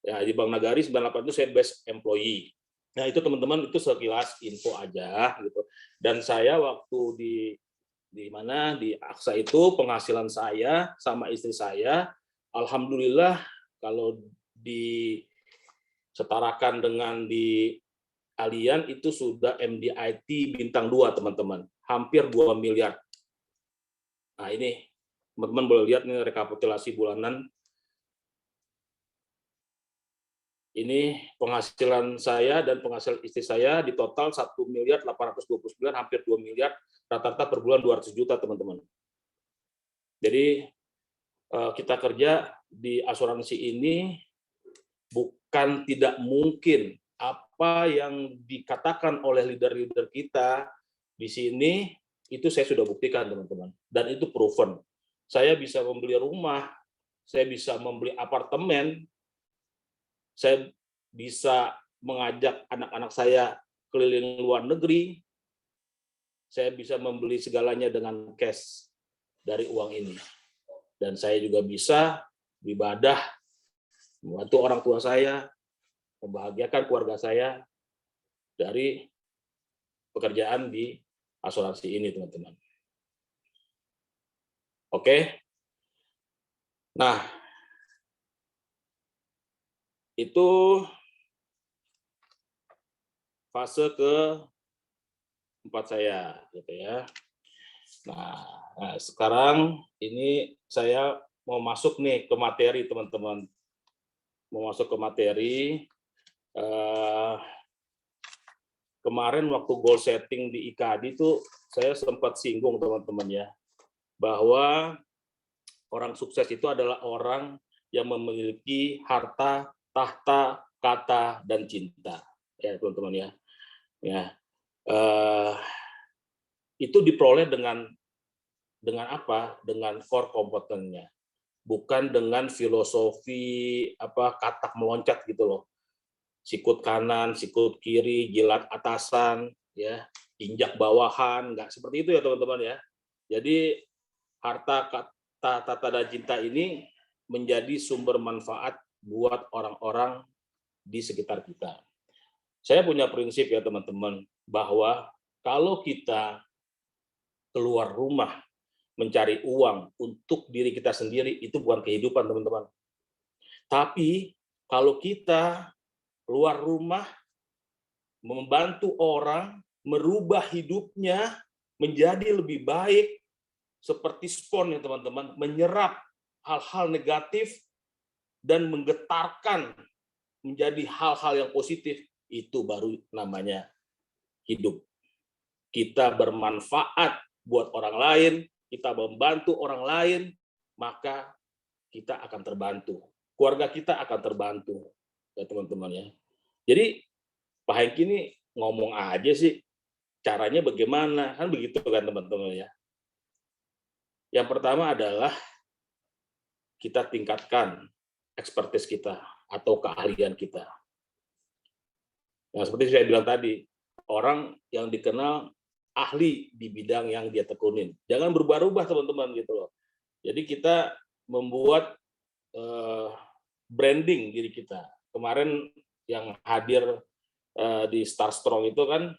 Ya, di Bank Nagari 98 itu saya best employee. Nah, itu teman-teman, itu sekilas info aja gitu. Dan saya waktu di AXA itu penghasilan saya sama istri saya, alhamdulillah kalau disetarakan dengan di Allianz itu sudah MDIT bintang 2, teman-teman. Hampir 2 miliar. Nah, ini teman-teman boleh lihat nih rekapitulasi bulanan. Ini penghasilan saya dan penghasilan istri saya di total 1 miliar 829, hampir 2 miliar, rata-rata per bulan 200 juta, teman-teman. Jadi kita kerja di asuransi ini bukan tidak mungkin. Apa yang dikatakan oleh leader-leader kita di sini, itu saya sudah buktikan, teman-teman. Dan itu proven. Saya bisa membeli rumah, saya bisa membeli apartemen, saya bisa mengajak anak-anak saya keliling luar negeri, saya bisa membeli segalanya dengan cash dari uang ini. Dan saya juga bisa beribadah, membantu orang tua saya, membahagiakan keluarga saya dari pekerjaan di asuransi ini, teman-teman. Oke. Nah, itu fase keempat saya, gitu ya. Nah, sekarang ini saya mau masuk nih ke materi, teman-teman. Mau masuk ke materi. Kemarin waktu goal setting di IKAD itu saya sempat singgung, teman-teman ya, bahwa orang sukses itu adalah orang yang memiliki harta, tahta, kata, dan cinta, ya teman-teman ya. Itu diperoleh dengan apa? Dengan core kompetennya, bukan dengan filosofi katak meloncat gitu loh. Sikut kanan, sikut kiri, jilat atasan, ya, injak bawahan, nggak seperti itu ya teman-teman ya. Jadi harta, kata, tata, dan cinta ini menjadi sumber manfaat buat orang-orang di sekitar kita. Saya punya prinsip ya teman-teman, bahwa Kalau kita keluar rumah mencari uang untuk diri kita sendiri, itu bukan kehidupan, teman-teman. Tapi kalau kita keluar rumah membantu orang merubah hidupnya menjadi lebih baik, seperti spon ya teman-teman, menyerap hal-hal negatif dan menggetarkan menjadi hal-hal yang positif, itu baru namanya hidup. Kita bermanfaat buat orang lain, kita membantu orang lain, maka kita akan terbantu. Keluarga kita akan terbantu, ya teman-teman ya. Jadi Pak Hengki ini ngomong aja sih, caranya bagaimana, kan begitu kan teman-teman ya. Yang pertama adalah kita tingkatkan expertise kita atau keahlian kita. Nah, seperti saya bilang tadi, orang yang dikenal ahli di bidang yang dia tekunin. Jangan berubah-ubah teman-teman gitu loh. Jadi kita membuat branding diri kita. Kemarin yang hadir di Star Strong itu kan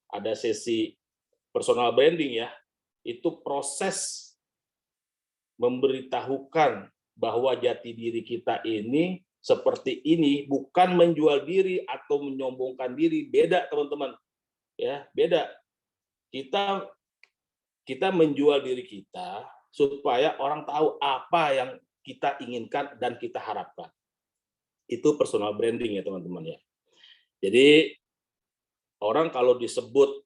ada sesi personal branding ya. Itu proses memberitahukan bahwa jati diri kita ini seperti ini, bukan menjual diri atau menyombongkan diri. Beda teman-teman, ya beda. Kita menjual diri kita supaya orang tahu apa yang kita inginkan dan kita harapkan. Itu personal branding ya teman-teman ya. Jadi orang kalau disebut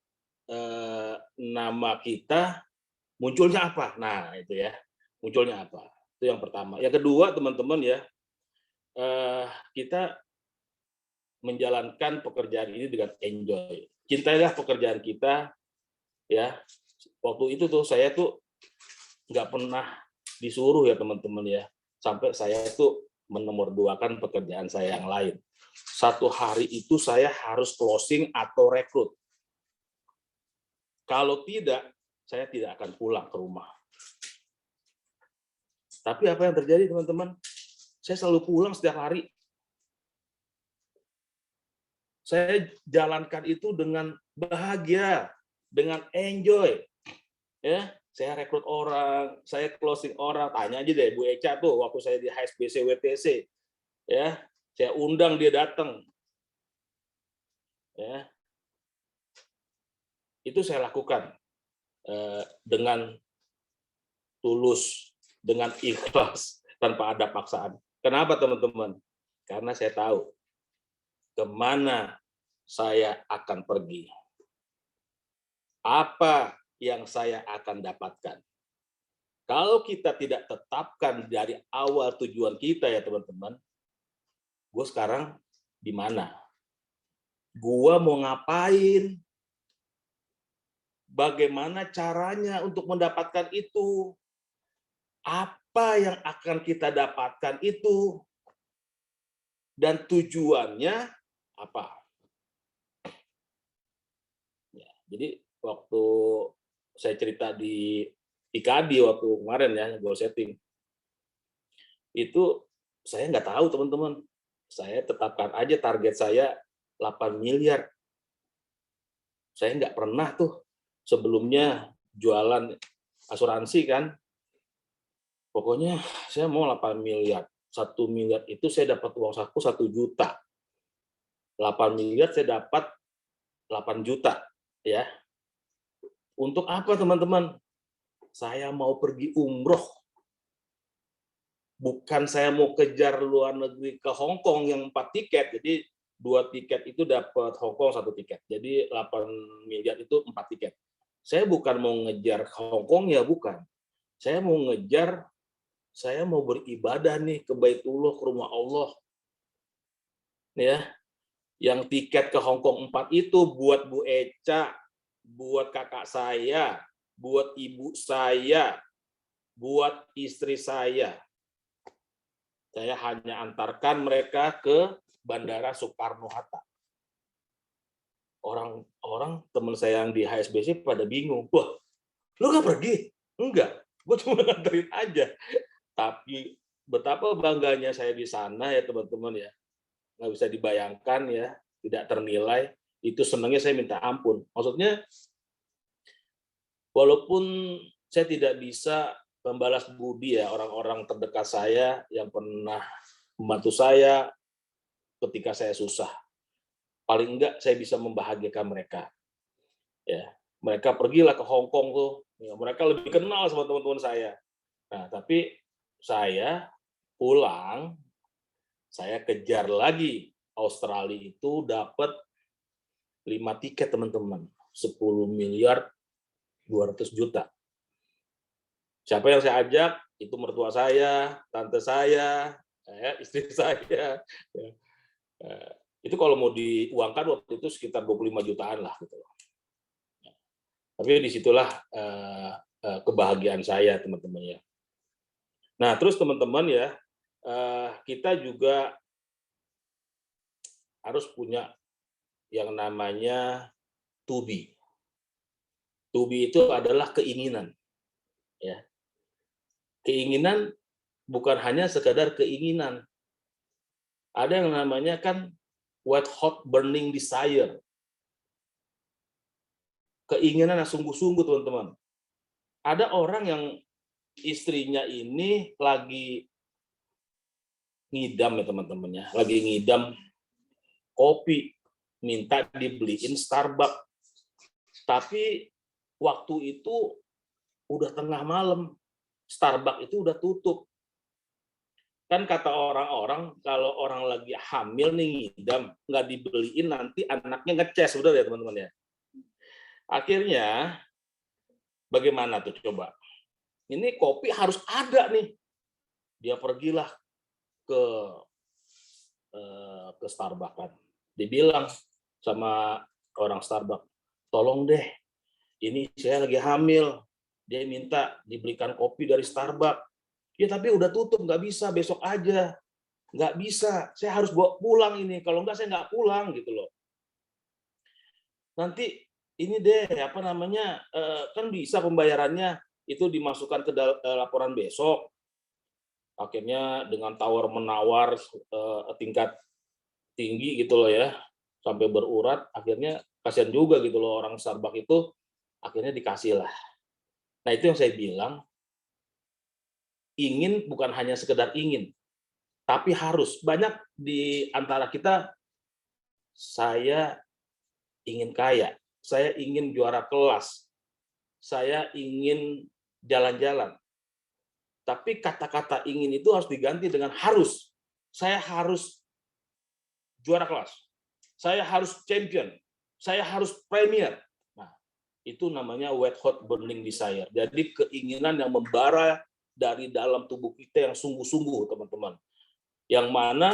nama kita, munculnya apa? Nah itu ya, munculnya apa? Itu yang pertama. Yang kedua teman-teman ya, kita menjalankan pekerjaan ini dengan enjoy. Cintailah pekerjaan kita ya. Waktu itu tuh saya tuh nggak pernah disuruh ya teman-teman ya, sampai saya tuh menomorduakan pekerjaan saya yang lain. Satu hari itu saya harus closing atau rekrut. Kalau tidak, saya tidak akan pulang ke rumah. Tapi apa yang terjadi teman-teman? Saya selalu pulang setiap hari. Saya jalankan itu dengan bahagia, dengan enjoy. Ya, saya rekrut orang, saya closing orang. Tanya aja deh Bu Eca tuh waktu saya di HSBC WTC. Ya, saya undang dia datang. Ya. Itu saya lakukan dengan tulus, dengan ikhlas, tanpa ada paksaan. Kenapa teman-teman? Karena saya tahu kemana saya akan pergi. Apa yang saya akan dapatkan. Kalau kita tidak tetapkan dari awal tujuan kita ya teman-teman, gue sekarang di mana? Gue mau ngapain? Bagaimana caranya untuk mendapatkan itu? Apa yang akan kita dapatkan itu? Dan tujuannya apa? Ya, jadi waktu saya cerita di IKADI waktu kemarin ya, goal setting, itu saya nggak tahu teman-teman. Saya tetapkan aja target saya 8 miliar. Saya nggak pernah tuh sebelumnya jualan asuransi kan. Pokoknya saya mau 8 miliar. 1 miliar itu saya dapat uang saku 1 juta. 8 miliar saya dapat 8 juta. Ya. Untuk apa teman-teman? Saya mau pergi umroh. Bukan saya mau kejar luar negeri ke Hong Kong yang 4 tiket. Jadi 2 tiket itu dapat Hong Kong 1 tiket. Jadi 8 miliar itu 4 tiket. Saya bukan mau ngejar Hong Kong ya, bukan. Saya mau ngejar, saya mau beribadah nih ke Baitullah, ke rumah Allah. Ya. Yang tiket ke Hong Kong 4 itu buat Bu Eca, buat kakak saya, buat ibu saya, buat istri saya. Saya hanya antarkan mereka ke Bandara Soekarno-Hatta. Orang teman saya yang di HSBC pada bingung. Wah, lu nggak pergi? Enggak, gue cuma nganterin aja. Tapi betapa bangganya saya di sana ya teman-teman ya. Nggak bisa dibayangkan ya, tidak ternilai. Itu senangnya saya minta ampun. Maksudnya Walaupun saya tidak bisa membalas budi ya orang-orang terdekat saya yang pernah membantu saya ketika saya susah. Paling enggak saya bisa membahagiakan mereka. Ya, mereka pergilah ke Hong Kong tuh. Ya, mereka lebih kenal sama teman-teman saya. Nah, tapi saya pulang, saya kejar lagi. Australia itu dapat 5 tiket teman-teman. 10 miliar 200 juta. Siapa yang saya ajak? Itu mertua saya, tante saya, istri saya. Itu kalau mau diuangkan waktu itu sekitar 25 jutaan lah. Gitu. Tapi disitulah kebahagiaan saya, teman-teman ya. Nah, terus teman-teman ya, kita juga harus punya yang namanya to be. To be itu adalah keinginan. Ya. Keinginan bukan hanya sekadar keinginan. Ada yang namanya kan white hot burning desire. Keinginan yang sungguh-sungguh, teman-teman. Ada orang yang istrinya ini lagi ngidam ya teman-teman ya, lagi ngidam kopi, minta dibeliin Starbucks. Tapi waktu itu udah tengah malam, Starbucks itu udah tutup. Kan kata orang-orang, kalau orang lagi hamil nih ngidam, nggak dibeliin nanti anaknya ngeces, udah ya teman-teman ya. Akhirnya, bagaimana tuh coba? Ini kopi harus ada nih. Dia pergilah ke Starbucks kan. Dibilang sama orang Starbucks, tolong deh, ini saya lagi hamil. Dia minta dibelikan kopi dari Starbucks. Ya tapi udah tutup, nggak bisa, besok aja. Nggak bisa, saya harus bawa pulang ini. Kalau nggak, saya nggak pulang gitu loh. Nanti ini deh, apa namanya, kan bisa pembayarannya itu dimasukkan ke laporan besok. Akhirnya dengan tawar-menawar tingkat tinggi gitu loh ya, sampai berurat, akhirnya kasihan juga gitu loh orang Starbucks itu, akhirnya dikasih lah. Nah itu yang saya bilang, ingin bukan hanya sekedar ingin, tapi harus. Banyak di antara kita, saya ingin kaya, saya ingin juara kelas, saya ingin jalan-jalan. Tapi kata-kata ingin itu harus diganti dengan harus. Saya harus juara kelas, saya harus champion, saya harus premier. Nah, itu namanya white hot burning desire. Jadi keinginan yang membara dari dalam tubuh kita yang sungguh-sungguh, teman-teman. Yang mana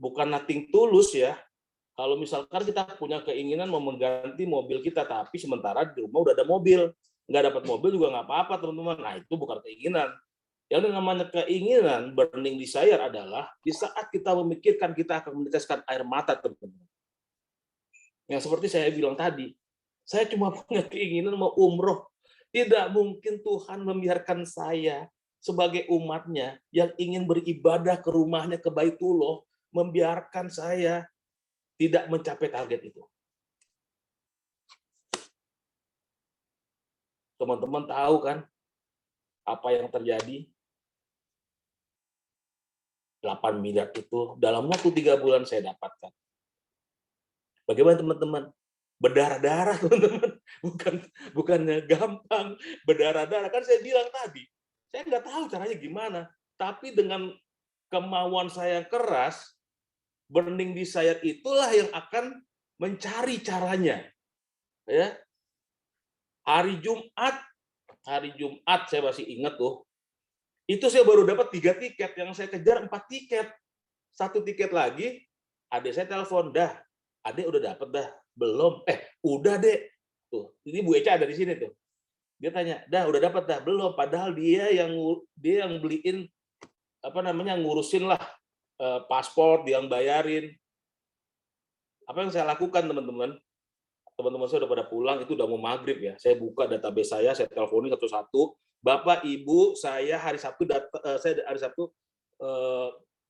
bukan nothing tulus ya. Kalau misalkan kita punya keinginan mau mengganti mobil kita, tapi sementara di rumah udah ada mobil, nggak dapat mobil juga nggak apa-apa, teman-teman. Nah, itu bukan keinginan. Yang namanya keinginan, burning desire adalah di saat kita memikirkan kita akan meneteskan air mata, teman-teman. Yang seperti saya bilang tadi, saya cuma punya keinginan mau umroh. Tidak mungkin Tuhan membiarkan saya sebagai umatnya yang ingin beribadah ke rumahnya, ke Baitullah, membiarkan saya tidak mencapai target itu. Teman-teman tahu kan apa yang terjadi? 8 miliar itu dalam waktu 3 bulan saya dapatkan. Bagaimana teman-teman? Berdarah-darah, teman-teman. Bukannya gampang, berdarah-darah. Kan saya bilang tadi, saya nggak tahu caranya gimana. Tapi dengan kemauan saya keras, burning desire itulah yang akan mencari caranya. Ya. Hari Jumat saya masih ingat tuh, itu saya baru dapat 3 tiket, yang saya kejar 4 tiket. 1 tiket lagi, adik saya telepon, dah, adik udah dapat dah, belum? Udah dek. Tuh, ini Bu Eca ada di sini tuh. Dia tanya, dah udah dapat dah, belum? Padahal dia yang beliin, apa namanya, ngurusin lah paspor, dia yang bayarin. Apa yang saya lakukan, teman-teman? Teman-teman saya udah pada pulang, itu udah mau maghrib ya. Saya buka database saya teleponin satu-satu. Bapak, Ibu, saya hari Sabtu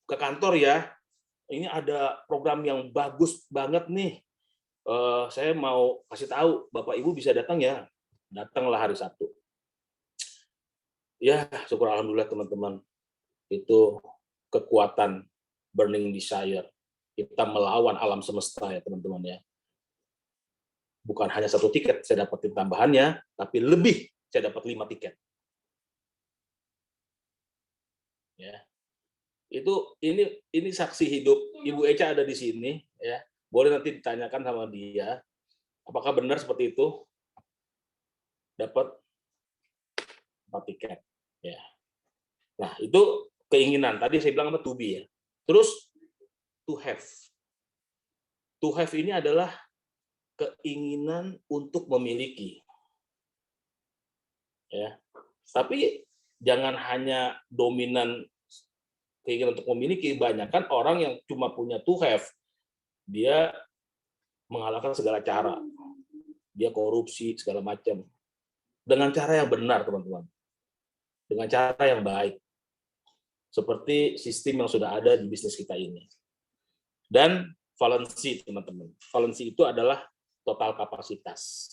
ke kantor ya. Ini ada program yang bagus banget nih. Saya mau kasih tahu, Bapak Ibu bisa datang ya. Datanglah hari Sabtu. Ya, syukur alhamdulillah teman-teman. Itu kekuatan burning desire. Kita melawan alam semesta ya teman-teman ya. Bukan hanya 1 tiket saya dapetin tambahannya, tapi lebih saya dapat 5 tiket. Ya. Ini saksi hidup. Ibu Eca ada di sini ya. Boleh nanti ditanyakan sama dia apakah benar seperti itu dapat 4 tiket ya. Nah, itu keinginan. Tadi saya bilang apa to be ya. Terus to have. To have ini adalah keinginan untuk memiliki. Ya. Tapi jangan hanya dominan keinginan untuk memiliki, banyak kan orang yang cuma punya to have. Dia mengalahkan segala cara. Dia korupsi segala macam. Dengan cara yang benar, teman-teman. Dengan cara yang baik. Seperti sistem yang sudah ada di bisnis kita ini. Dan valensi, teman-teman. Valensi itu adalah total kapasitas.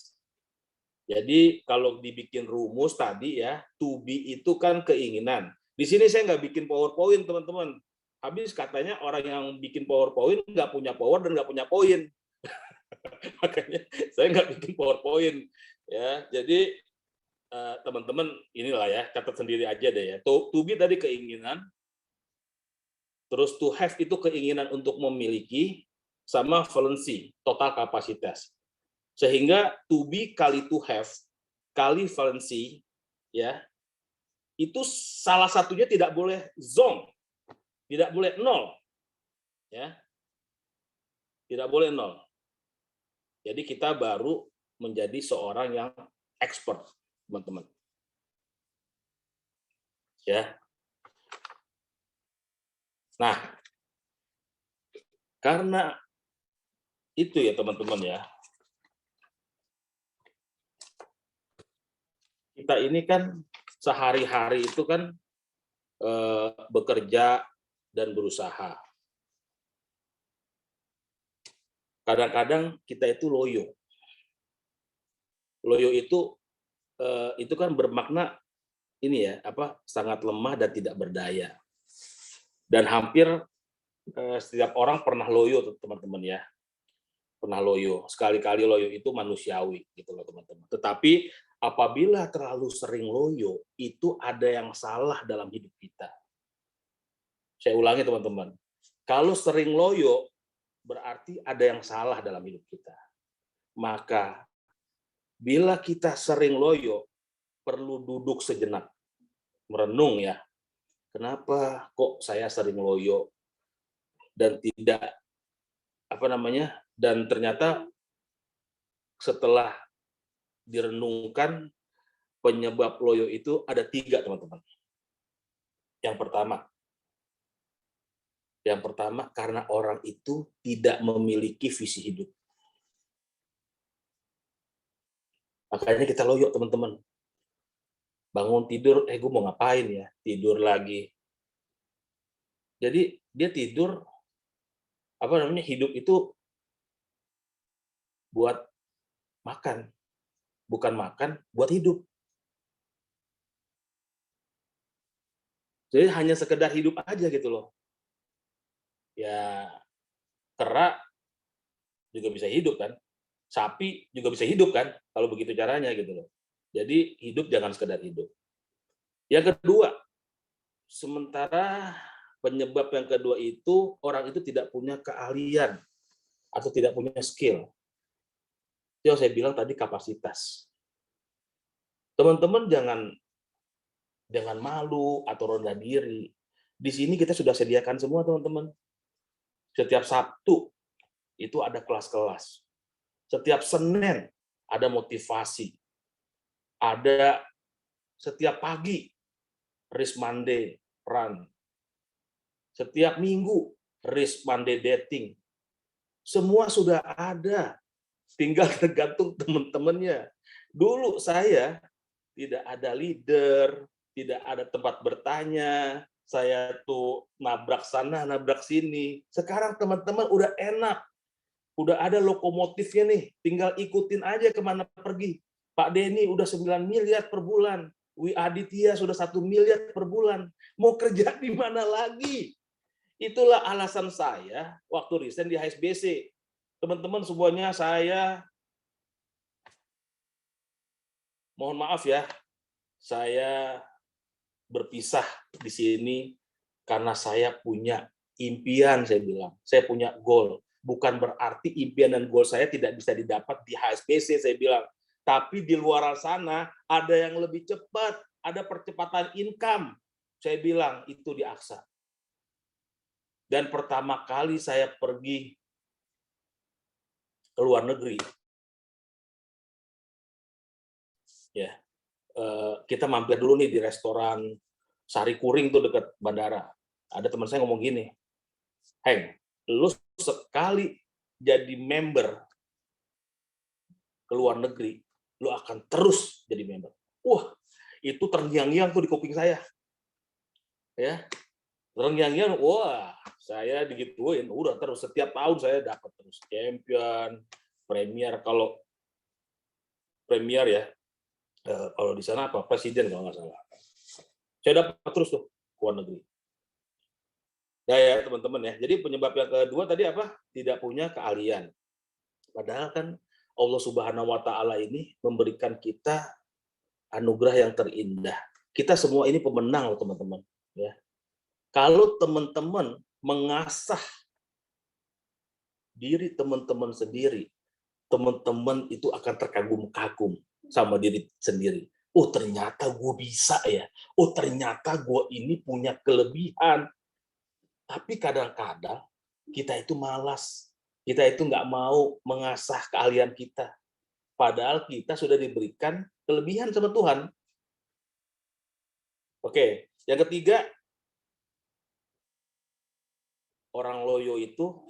Jadi kalau dibikin rumus tadi ya, to be itu kan keinginan. Di sini saya nggak bikin PowerPoint, teman-teman. Habis katanya orang yang bikin PowerPoint nggak punya power dan nggak punya poin. Makanya saya nggak bikin PowerPoint. Ya, jadi teman-teman inilah ya, catat sendiri aja deh ya. To be tadi keinginan, terus to have itu keinginan untuk memiliki, sama valensi, total kapasitas. Sehingga to be kali to have kali valensi ya, itu salah satunya tidak boleh zong, tidak boleh 0 ya, tidak boleh 0. Jadi kita baru menjadi seorang yang expert, teman-teman ya. Nah, karena itu ya teman-teman ya, kita ini kan sehari-hari itu kan bekerja dan berusaha. Kadang-kadang kita itu loyo. Loyo itu kan bermakna ini ya, sangat lemah dan tidak berdaya. Dan hampir setiap orang pernah loyo, teman-teman ya. Pernah loyo. Sekali-kali loyo itu manusiawi gitu loh, teman-teman. Tetapi apabila terlalu sering loyo, itu ada yang salah dalam hidup kita. Saya ulangi teman-teman, kalau sering loyo, berarti ada yang salah dalam hidup kita. Maka, bila kita sering loyo, perlu duduk sejenak, merenung ya. Kenapa kok saya sering loyo dan tidak, dan ternyata setelah direnungkan, penyebab loyo itu ada 3, teman-teman. Yang pertama karena orang itu tidak memiliki visi hidup. Makanya kita loyo, teman-teman. Bangun tidur, gue mau ngapain ya? Tidur lagi. Jadi dia tidur, hidup itu buat makan. Bukan makan, buat hidup. Jadi hanya sekedar hidup aja gitu loh. Ya, kera juga bisa hidup kan. Sapi juga bisa hidup kan, kalau begitu caranya gitu loh. Jadi hidup jangan sekedar hidup. Yang kedua, sementara penyebab yang kedua itu, orang itu tidak punya keahlian atau tidak punya skill. Itu yang saya bilang tadi, kapasitas. Teman-teman jangan malu atau rendah diri. Di sini kita sudah sediakan semua, teman-teman. Setiap Sabtu itu ada kelas-kelas. Setiap Senin ada motivasi. Ada setiap pagi Risk Monday Run. Setiap minggu Risk Monday Dating. Semua sudah ada. Tinggal tergantung teman-temannya. Dulu saya tidak ada leader, tidak ada tempat bertanya. Saya tuh nabrak sana, nabrak sini. Sekarang teman-teman udah enak. Udah ada lokomotifnya nih. Tinggal ikutin aja kemana pergi. Pak Denny udah 9 miliar per bulan. Wi Aditya sudah 1 miliar per bulan. Mau kerja di mana lagi? Itulah alasan saya waktu resign di HSBC. Teman-teman semuanya, saya mohon maaf ya, saya berpisah di sini karena saya punya impian, saya bilang. Saya punya goal. Bukan berarti impian dan goal saya tidak bisa didapat di HSBC, saya bilang. Tapi di luar sana ada yang lebih cepat, ada percepatan income. Saya bilang itu di Aksa. Dan pertama kali saya pergi ke luar negeri, ya, kita mampir dulu nih di restoran Sari Kuring tuh dekat bandara. Ada teman saya ngomong gini, Heng, lu sekali jadi member ke luar negeri, lu akan terus jadi member. Wah, itu terngiang-ngiang tuh di kuping saya. Ya, terngiang-ngiang, wah, saya digituin, udah terus setiap tahun saya dapat terus champion, premier. Kalau premier ya, kalau di sana apa presiden kalau nggak salah. Saya dapat terus tuh ke luar negeri. Nah ya teman-teman ya. Jadi penyebab yang kedua tadi apa? Tidak punya keahlian. Padahal kan Allah Subhanahu wa taala ini memberikan kita anugerah yang terindah. Kita semua ini pemenang, teman-teman, ya. Kalau teman-teman mengasah diri teman-teman sendiri, teman-teman itu akan terkagum-kagum sama diri sendiri. Oh, ternyata gue bisa ya. Oh, ternyata gue ini punya kelebihan. Tapi kadang-kadang kita itu malas. Kita itu nggak mau mengasah keahlian kita. Padahal kita sudah diberikan kelebihan sama Tuhan. Oke, yang ketiga, orang loyo itu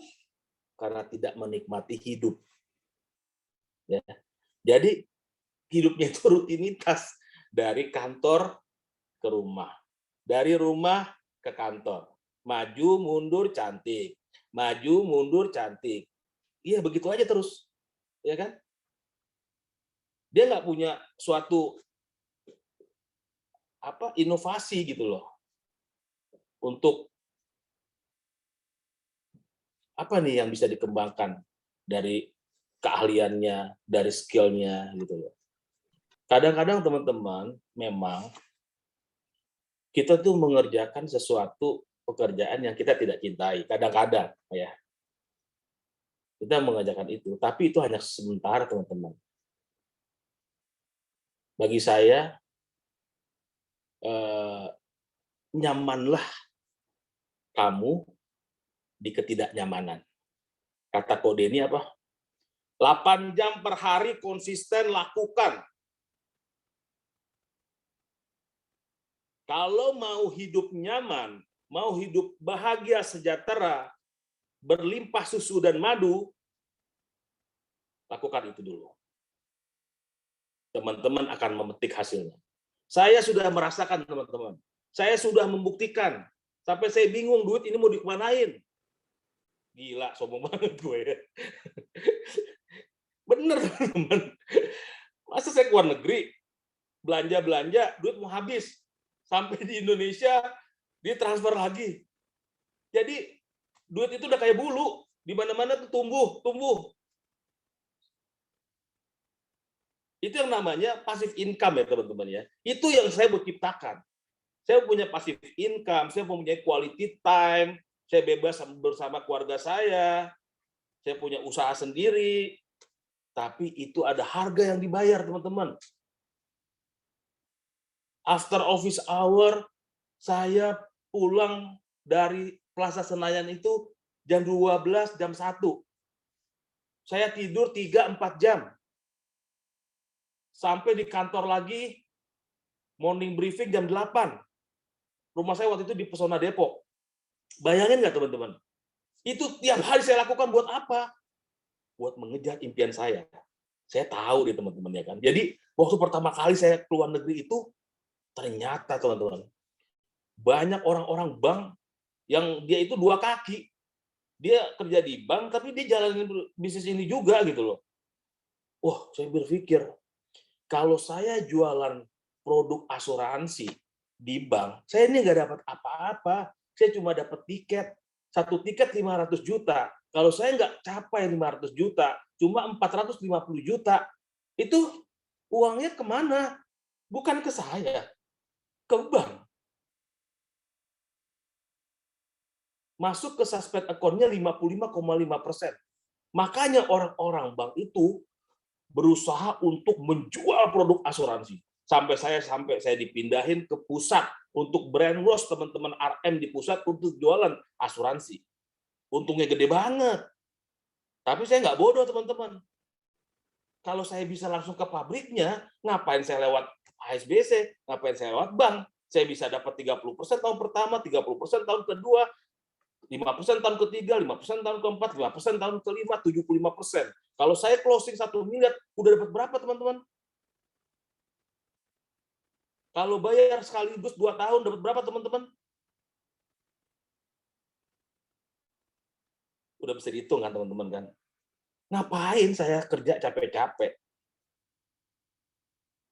karena tidak menikmati hidup. Ya. Jadi hidupnya itu rutinitas dari kantor ke rumah, dari rumah ke kantor, maju mundur cantik, maju mundur cantik. Iya begitu aja terus, ya kan? Dia nggak punya suatu inovasi gitu loh untuk apa nih yang bisa dikembangkan dari keahliannya, dari skillnya gitu loh. Kadang-kadang teman-teman memang kita tuh mengerjakan sesuatu pekerjaan yang kita tidak cintai. Kadang-kadang ya kita mengerjakan itu, tapi itu hanya sementara teman-teman. Bagi saya nyamanlah kamu di ketidaknyamanan. Kata kode ini apa? 8 jam per hari konsisten lakukan. Kalau mau hidup nyaman, mau hidup bahagia, sejahtera, berlimpah susu dan madu, lakukan itu dulu. Teman-teman akan memetik hasilnya. Saya sudah merasakan, teman-teman. Saya sudah membuktikan. Sampai saya bingung, duit ini mau dikemanain. Gila, sombong banget gue ya. Bener, teman-teman. Masa saya keluar negeri, belanja-belanja, duit mau habis. Sampai di Indonesia, ditransfer lagi. Jadi, duit itu udah kayak bulu. Di mana-mana tuh tumbuh. Itu yang namanya passive income ya teman-teman ya. Itu yang saya mau ciptakan. Saya punya passive income, saya mempunyai quality time, saya bebas bersama keluarga saya punya usaha sendiri. Tapi itu ada harga yang dibayar teman-teman. After office hour, saya pulang dari Plaza Senayan itu jam 12, jam 1. Saya tidur 3-4 jam. Sampai di kantor lagi, morning briefing jam 8. Rumah saya waktu itu di Pesona Depok. Bayangin nggak teman-teman? Itu tiap hari saya lakukan buat apa? Buat mengejar impian saya. Saya tahu deh teman-teman ya kan. Jadi waktu pertama kali saya keluar negeri itu, ternyata teman-teman, banyak orang-orang bank yang dia itu 2 kaki. Dia kerja di bank, tapi dia jalanin bisnis ini juga gitu loh. Wah, saya berpikir, Kalau saya jualan produk asuransi di bank, saya ini nggak dapat apa-apa. Saya cuma dapat tiket. Satu tiket 500 juta. Kalau saya nggak capai 500 juta, cuma 450 juta, itu uangnya kemana? Bukan ke saya, ke bank. Masuk ke suspend account-nya 55,5%. Makanya orang-orang bank itu berusaha untuk menjual produk asuransi. Sampai saya dipindahin ke pusat untuk brainwash teman-teman RM di pusat untuk jualan asuransi. Untungnya gede banget. Tapi saya nggak bodoh, teman-teman. Kalau saya bisa langsung ke pabriknya, ngapain saya lewat HSBC, ngapain saya lewat bank? Saya bisa dapat 30% tahun pertama, 30% tahun kedua, 5% tahun ketiga, 5% tahun keempat, 5% tahun kelima, 75%. Kalau saya closing 1 miliar, udah dapat berapa, teman-teman? Kalau bayar sekaligus 2 tahun, dapat berapa, teman-teman? Udah bisa dihitung kan, teman-teman kan? Ngapain saya kerja capek-capek?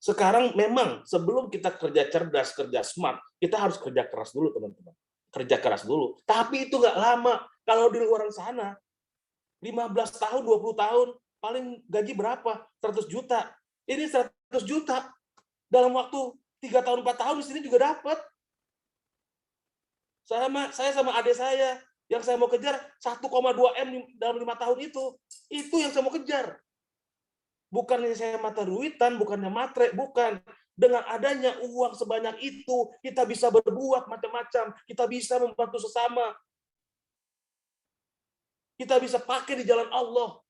Sekarang memang sebelum kita kerja cerdas, kerja smart, kita harus kerja keras dulu, teman-teman. Kerja keras dulu. Tapi itu nggak lama. Kalau di luar sana, 15 tahun, 20 tahun, paling gaji berapa? 100 juta. Ini 100 juta. Dalam waktu 3 tahun, 4 tahun, di sini juga dapat. Saya sama adik saya, yang saya mau kejar 1,2 M dalam 5 tahun itu. Itu yang saya mau kejar. Bukannya saya mata duitan, bukannya matre, bukan. Dengan adanya uang sebanyak itu, kita bisa berbuat macam-macam. Kita bisa membantu sesama. Kita bisa pakai di jalan Allah.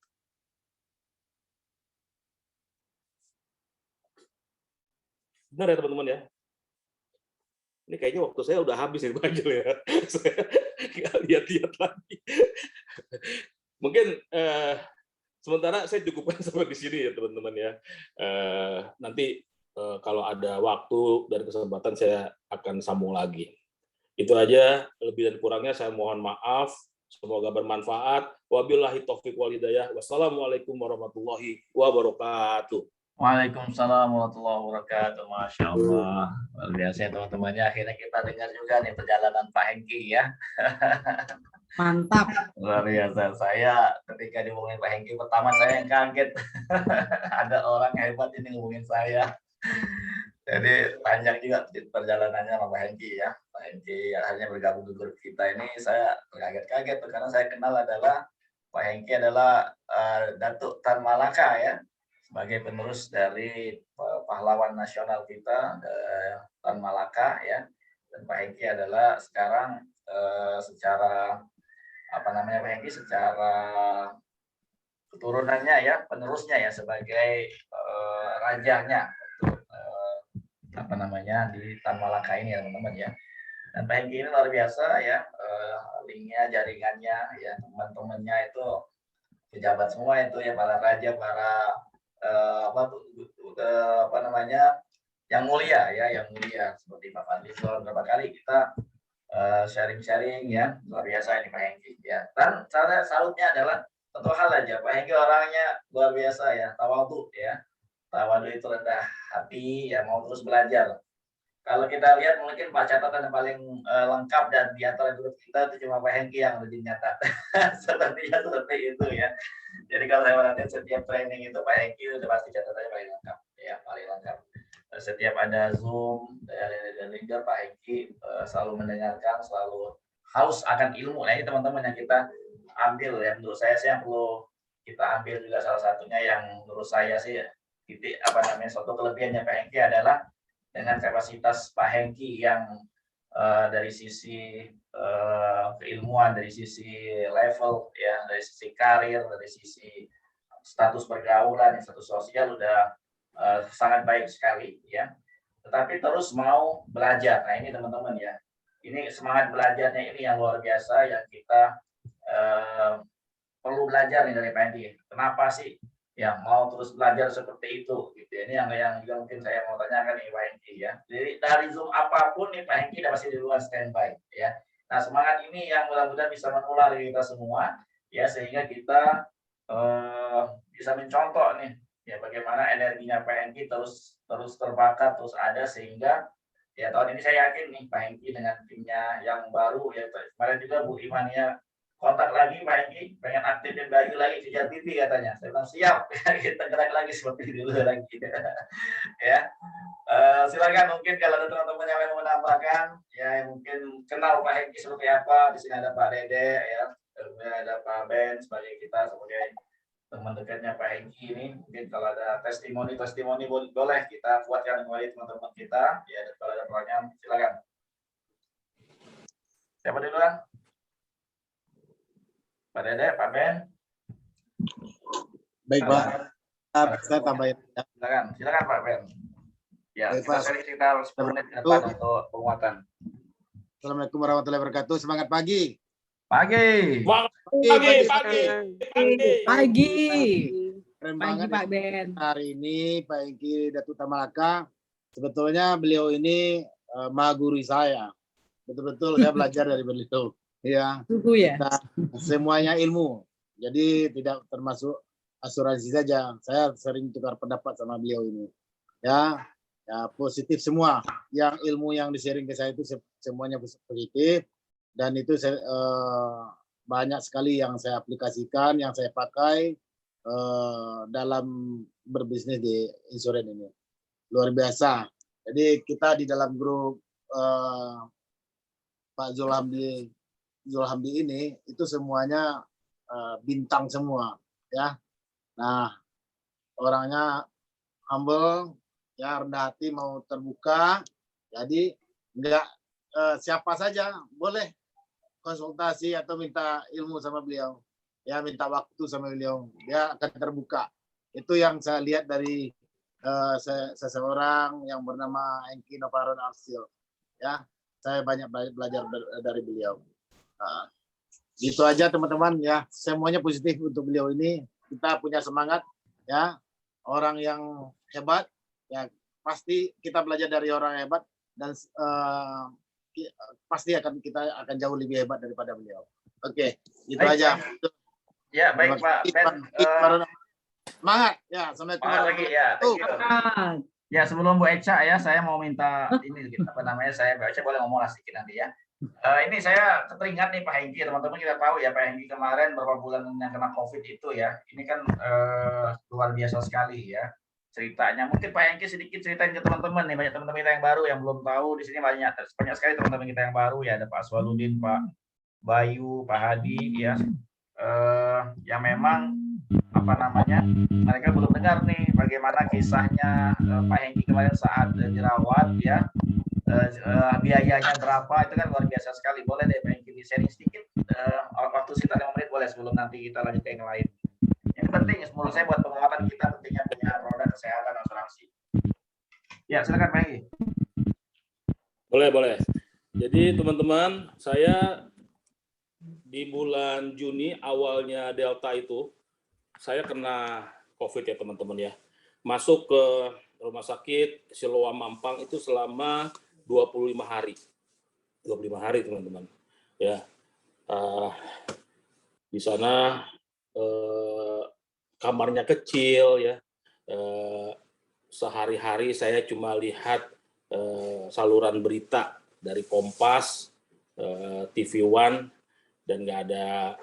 Benar ya, teman-teman ya? Ini kayaknya waktu saya udah habis nih, Bang Angel ya. Saya nggak lihat-lihat lagi. Mungkin sementara saya cukupkan sampai di sini ya, teman-teman ya. Nanti kalau ada waktu dan kesempatan saya akan sambung lagi. Itu aja, lebih dan kurangnya saya mohon maaf. Semoga bermanfaat. Wabillahi taufiq wal hidayah. Wassalamualaikum warahmatullahi wabarakatuh. Waalaikumsalam warahmatullahi wabarakatuh. Masya Allah. Luar biasa ya, teman-temannya. Akhirnya kita dengar juga nih perjalanan Pak Hengki ya. Mantap. Luar biasa. Saya ketika ngomongin Pak Hengki, pertama saya yang kaget. Ada orang hebat ini ngomongin saya. Jadi panjang juga perjalanannya sama Pak Hengki ya. Pak Hengki akhirnya bergabung di grup kita ini. Saya kaget-kaget karena saya kenal adalah Pak Hengki adalah Datuk Tan Malaka ya. Sebagai penerus dari pahlawan nasional kita, Tan Malaka ya. Dan Pak Hengki adalah sekarang secara apa namanya Pak Hengki, secara keturunannya ya, penerusnya ya, sebagai rajanya apa namanya di Tan Malaka ini ya, teman-teman ya. Dan Pak Hengki ini luar biasa ya, linknya, jaringannya ya, teman-temannya itu pejabat semua itu ya, para raja, para apa namanya, yang mulia ya, yang mulia seperti Pak Fadlizon. Berapa kali kita sharing-sharing ya, luar biasa ini Pak Hengki ya. Dan saya salutnya adalah satu hal aja, Pak Hengki orangnya luar biasa ya, tawadhu ya. Tawadhu itu rendah hati ya, mau terus belajar. Kalau kita lihat mungkin Pak catatan yang paling lengkap dan di antara grup kita itu cuma Pak Hengki yang lebih nyatat. Sepertinya seperti itu ya. Jadi kalau saya perhatikan setiap training itu Pak Hengki udah pasti catatannya paling lengkap ya, paling lengkap. Setiap ada Zoom dan leader, Pak Hengki selalu mendengarkan, selalu haus akan ilmu. Nah ini teman-teman yang kita ambil ya, menurut saya sih yang perlu kita ambil juga salah satunya yang menurut saya sih titik apa namanya, suatu kelebihannya Pak Hengki adalah dengan kapasitas Pak Hengki yang dari sisi keilmuan, dari sisi level ya, dari sisi karir, dari sisi status pergaulan, status sosial udah sangat baik sekali ya. Tetapi terus mau belajar. Nah ini teman-teman ya, ini semangat belajarnya ini yang luar biasa yang kita perlu belajar nih dari Pak Hengki. Kenapa sih ya mau terus belajar seperti itu gitu ya. Ini yang juga mungkin saya mau tanyakan nih Pak Hengki ya. Jadi dari Zoom apapun nih Pak Hengki udah pasti di luar standby ya. Nah semangat ini yang mudah-mudahan bisa menular kita semua ya, sehingga kita bisa mencontoh nih ya bagaimana energinya Pak Hengki terus terbakar, terus ada, sehingga ya tahun ini saya yakin nih Pak Hengki dengan timnya yang baru ya. Kemarin juga Bu Iman ya kontak lagi Pak Hengki, pengen aktifin Bayu lagi Kejar TV katanya. Saya bilang siap, kita gerak lagi seperti dulu lagi. Ya, silakan mungkin kalau ada teman-teman yang mau menambahkan, ya yang mungkin kenal Pak Hengki seperti apa. Di sini ada Pak Dede, ya, kemudian ada Pak Ben sebagai kita sebagai teman dekatnya Pak Hengki ini. Mungkin kalau ada testimoni boleh kita kuatkan kembali teman-teman kita. Ya, dan kalau ada pertanyaan silakan. Siapa duluan? Pak Dede, Pak Ben. Baik, Pak. Saya tambahin. Silakan Pak Ben. Ya, Baik, kita Pak. cari sekitar 10 menit ke depan untuk penguatan. Assalamualaikum warahmatullahi wabarakatuh. Semangat pagi. Pagi. Pagi. Keren Pagi banget Pak Ben. hari ini Pak Hengki Datuk Tamalaka. Sebetulnya beliau ini maha guru saya. Betul-betul saya belajar dari beliau. Ya, Tunggu ya. semuanya ilmu. Jadi tidak termasuk asuransi saja. Saya sering tukar pendapat sama beliau ini. Ya, positif semua. Yang ilmu yang di-sharing ke saya itu semuanya positif, dan itu saya, banyak sekali yang saya aplikasikan, yang saya pakai dalam berbisnis di insurans ini. Luar biasa. Jadi kita di dalam grup Pak Zulhamdi ini itu semuanya bintang semua, ya. Nah, orangnya humble, ya, rendah hati, mau terbuka. Jadi enggak siapa saja boleh konsultasi atau minta ilmu sama beliau, ya, minta waktu sama beliau, dia akan terbuka. Itu yang saya lihat dari seseorang yang bernama Hengki Novaron Arsil, ya. Saya banyak belajar dari beliau. Gitu aja teman-teman, ya, semuanya positif untuk beliau ini. Kita punya semangat, ya, orang yang hebat, ya, pasti kita belajar dari orang hebat, dan pasti kita akan jauh lebih hebat daripada beliau. Oke, gitu Baik, aja. Ya, baik Pak Ben. Semangat, ya, Assalamualaikum Lagi ya, thank you. Selamat. Ya, sebelum Bu Eca ya, saya mau minta ini apa namanya, saya Bu Eca boleh ngomong sedikit nanti ya. Ini saya teringat nih Pak Hengki, teman-teman kita tahu ya Pak Hengki kemarin beberapa bulan yang kena COVID itu ya. Ini kan luar biasa sekali ya ceritanya. Mungkin Pak Hengki sedikit ceritain ke teman-teman nih, banyak teman-teman kita yang baru yang belum tahu. Di sini banyak sekali teman-teman kita yang baru ya, ada Pak Aswaluddin, Pak Bayu, Pak Hadi ya. Yang memang apa namanya, mereka belum dengar nih bagaimana kisahnya Pak Hengki kemarin saat dirawat ya. Biayanya berapa, itu kan luar biasa sekali. Boleh deh Pak Hengki sharing sedikit, waktu sekitar 5 menit boleh, sebelum nanti kita lanjut ke yang lain. Ini penting menurut saya buat penguatan kita, pentingnya punya produk kesehatan asuransi. Ya, silakan Pak Hengki. Boleh. Jadi teman-teman, saya di bulan Juni awalnya Delta itu, saya kena COVID ya teman-teman ya. Masuk ke rumah sakit Siloam Mampang itu selama 25 hari. 25 hari teman-teman. Ya. Di sana kamarnya kecil ya. Sehari-hari saya cuma lihat saluran berita dari Kompas, TV One, dan nggak ada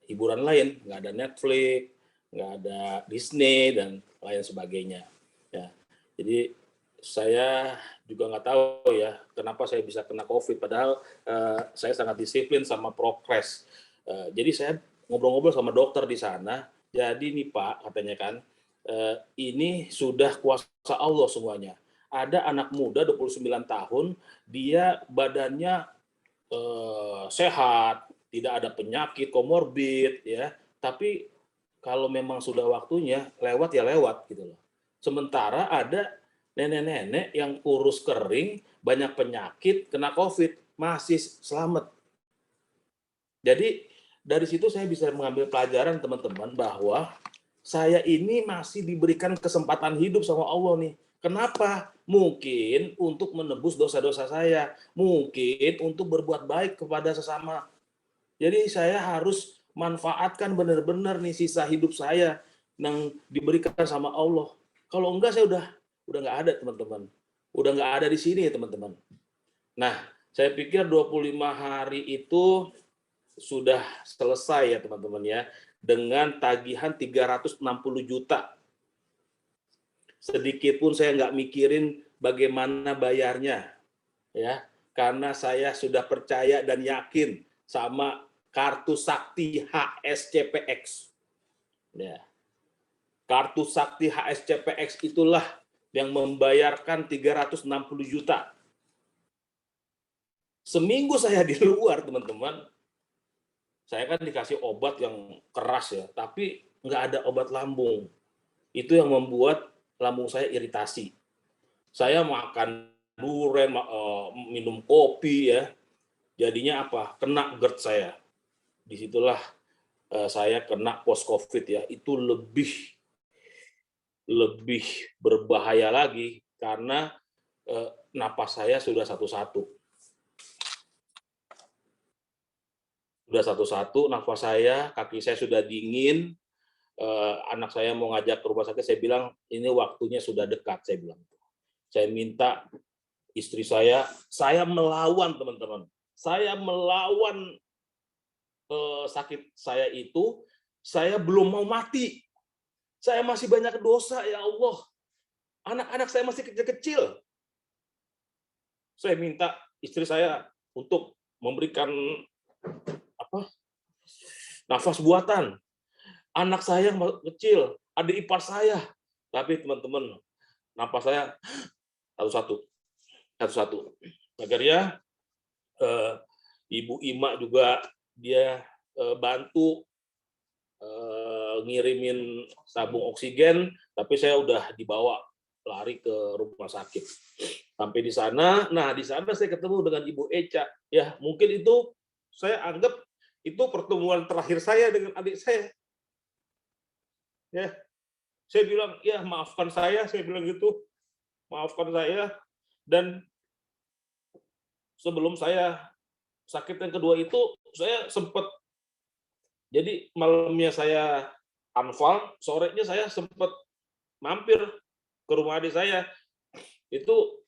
hiburan lain, nggak ada Netflix, nggak ada Disney dan lain sebagainya. Ya, jadi saya juga nggak tahu ya kenapa saya bisa kena COVID. Padahal saya sangat disiplin sama prokes. Jadi saya ngobrol-ngobrol sama dokter di sana. Jadi nih Pak, katanya kan, ini sudah kuasa Allah semuanya. Ada anak muda 29 tahun, dia badannya sehat, tidak ada penyakit komorbid ya, tapi kalau memang sudah waktunya lewat ya lewat gitu loh. Sementara ada nenek-nenek yang kurus kering, banyak penyakit, kena COVID, masih selamat. Jadi dari situ saya bisa mengambil pelajaran teman-teman bahwa saya ini masih diberikan kesempatan hidup sama Allah nih. Kenapa? Mungkin untuk menebus dosa-dosa saya, mungkin untuk berbuat baik kepada sesama. Jadi saya harus manfaatkan benar-benar nih sisa hidup saya yang diberikan sama Allah. Kalau enggak saya udah nggak ada, teman-teman. Udah nggak ada di sini ya, teman-teman. Nah, saya pikir 25 hari itu sudah selesai ya, teman-teman ya, dengan tagihan 360 juta. Sedikit pun saya nggak mikirin bagaimana bayarnya, ya, karena saya sudah percaya dan yakin sama kartu sakti HSCPX. Ya. Kartu sakti HSCPX itulah yang membayarkan 360 juta. Seminggu saya di luar, teman-teman, saya kan dikasih obat yang keras ya, tapi nggak ada obat lambung. Itu yang membuat lambung saya iritasi. Saya makan durian, minum kopi ya, jadinya apa? Kena GERD saya. Disitulah saya kena post COVID ya. Itu lebih berbahaya lagi karena napas saya sudah satu-satu. Sudah satu-satu, nafas saya, kaki saya sudah dingin. Anak saya mau ngajak ke rumah sakit, saya bilang ini waktunya sudah dekat, saya bilang. Saya minta istri saya melawan, teman-teman. Saya melawan sakit saya itu, saya belum mau mati. Saya masih banyak dosa, ya Allah. Anak-anak saya masih kecil-kecil. Saya minta istri saya untuk memberikan nafas buatan. Anak saya kecil, adik ipar saya. Tapi teman-teman, napas saya satu-satu. Akhirnya Ibu Ima juga dia bantu ngirimin tabung oksigen, tapi saya udah dibawa lari ke rumah sakit. Sampai di sana, di sana saya ketemu dengan Ibu Eca. Ya, mungkin itu saya anggap itu pertemuan terakhir saya dengan adik saya. Ya, saya bilang, ya maafkan saya bilang gitu, maafkan saya. Dan sebelum saya sakit yang kedua itu, saya sempat, jadi malamnya saya anfal, sorenya saya sempat mampir ke rumah adik saya. Itu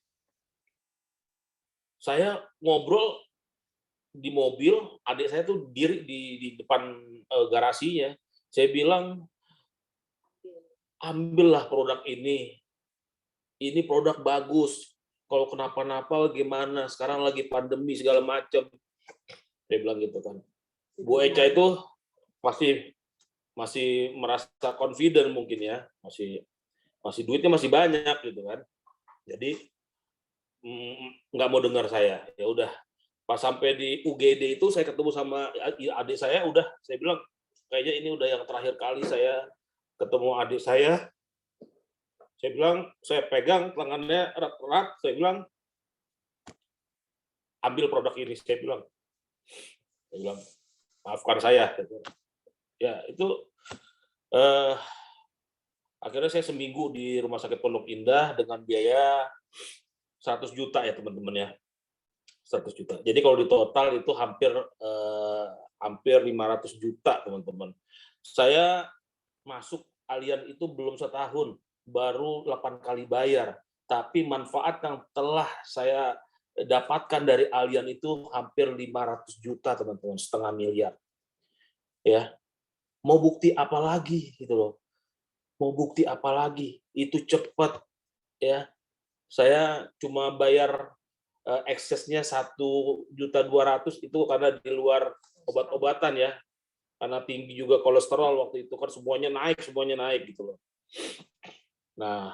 saya ngobrol di mobil, adik saya tuh diri di depan garasinya. Saya bilang, ambillah produk ini produk bagus. Kalau kenapa-napa gimana? Sekarang lagi pandemi segala macam. Dia bilang gitu kan. Bu Eca itu masih merasa confident mungkin ya, masih duitnya masih banyak gitu kan. Jadi nggak mau dengar saya. Ya udah. Pas sampai di UGD itu saya ketemu sama adik saya, udah saya bilang kayaknya ini udah yang terakhir kali saya ketemu adik saya. Saya bilang, saya pegang tangannya erat-erat, saya bilang, ambil produk ini, saya bilang, maafkan saya. Ya, itu akhirnya saya seminggu di Rumah Sakit Pondok Indah dengan biaya 100 juta ya teman-teman ya. 100 juta. Jadi kalau di total itu hampir 500 juta teman-teman. Saya masuk Allianz itu belum setahun, baru 8 kali bayar. Tapi manfaat yang telah saya dapatkan dari Allianz itu hampir 500 juta teman-teman, setengah miliar. Ya, mau bukti apa lagi gitu loh? Mau bukti apa lagi? Itu cepat ya. Saya cuma bayar eksesnya 1.200.000 itu karena di luar obat-obatan ya. Karena tinggi juga kolesterol waktu itu kan semuanya naik gitu loh. Nah,